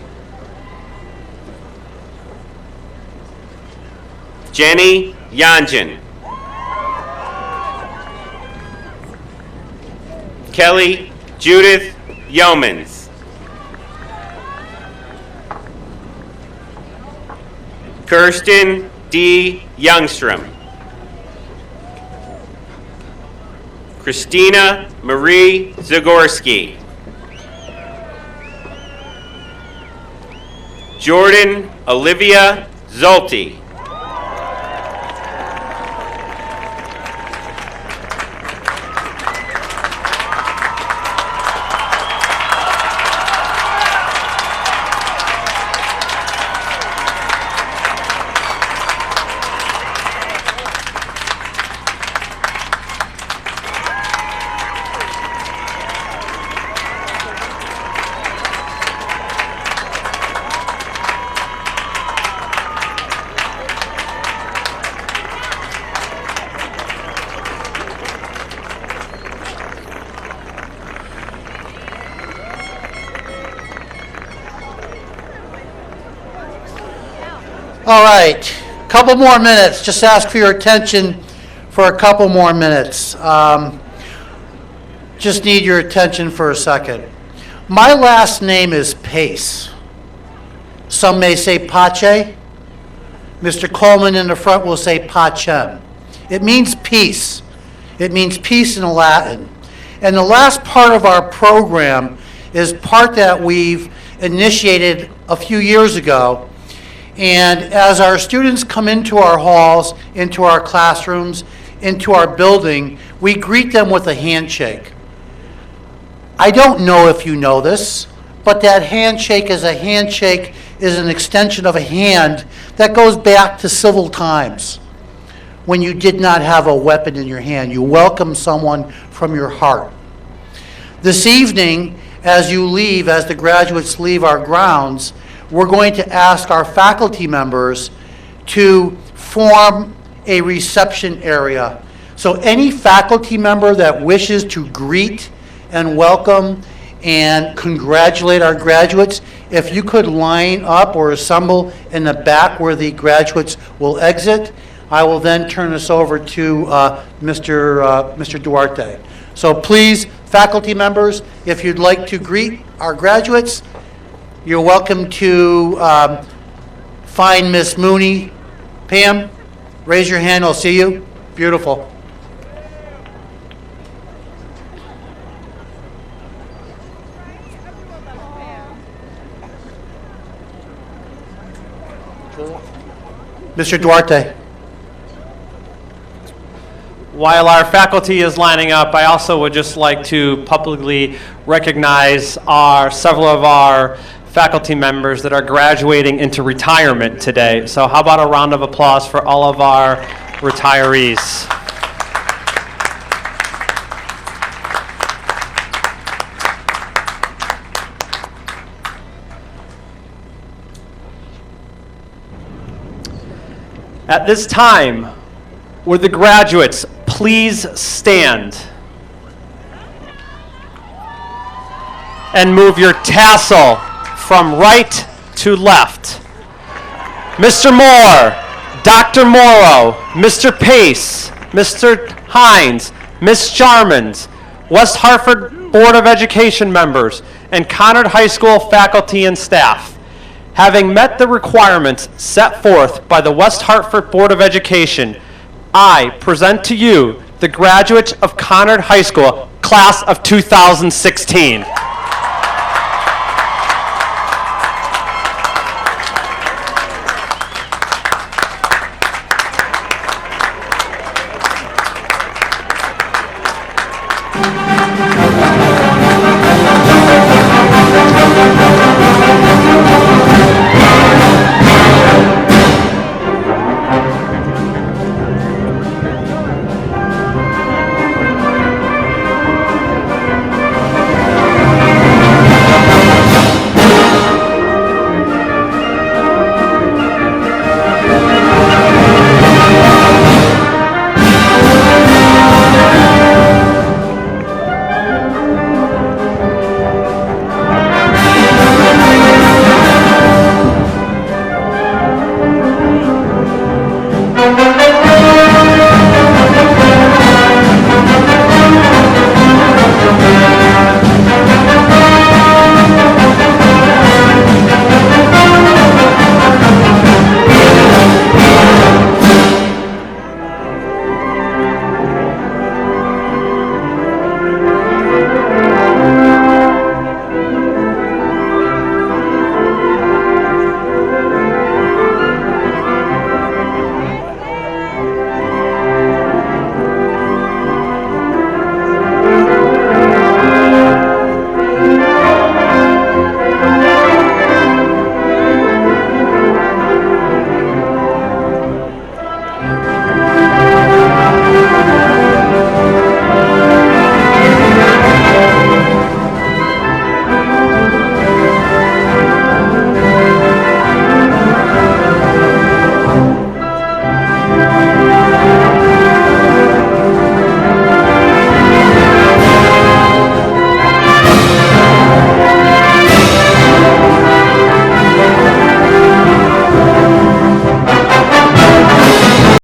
Jenny Yanjin. Kelly Judith Yeomans. Kirsten D. Youngstrom. Christina Marie Zagorski. Jordan Olivia Zulte.
All right, couple more minutes. Just ask for your attention for a couple more minutes. Just need your attention for a second. My last name is Pace. Some may say Pache. Mr. Coleman in the front will say Pacem. It means peace. It means peace in Latin. And the last part of our program is part that we've initiated a few years ago. And as our students come into our halls, into our classrooms, into our building, we greet them with a handshake. I don't know if you know this, but that handshake is an extension of a hand that goes back to civil times when you did not have a weapon in your hand. You welcome someone from your heart. This evening, as the graduates leave our grounds, we're going to ask our faculty members to form a reception area. So any faculty member that wishes to greet and welcome and congratulate our graduates, if you could line up or assemble in the back where the graduates will exit, I will then turn this over to Mr. Duarte. So please, faculty members, if you'd like to greet our graduates, you're welcome to find Miss Mooney. Pam, raise your hand, I'll see you. Beautiful. Mr. Duarte.
While our faculty is lining up, I also would just like to publicly recognize several of our faculty members that are graduating into retirement today. So how about a round of applause for all of our retirees? At this time, would the graduates please stand and move your tassel from right to left. Mr. Moore, Dr. Morrow, Mr. Pace, Mr. Hines, Ms. Jarmans, West Hartford Board of Education members, and Conard High School faculty and staff. Having met the requirements set forth by the West Hartford Board of Education, I present to you the graduates of Conard High School, class of 2016.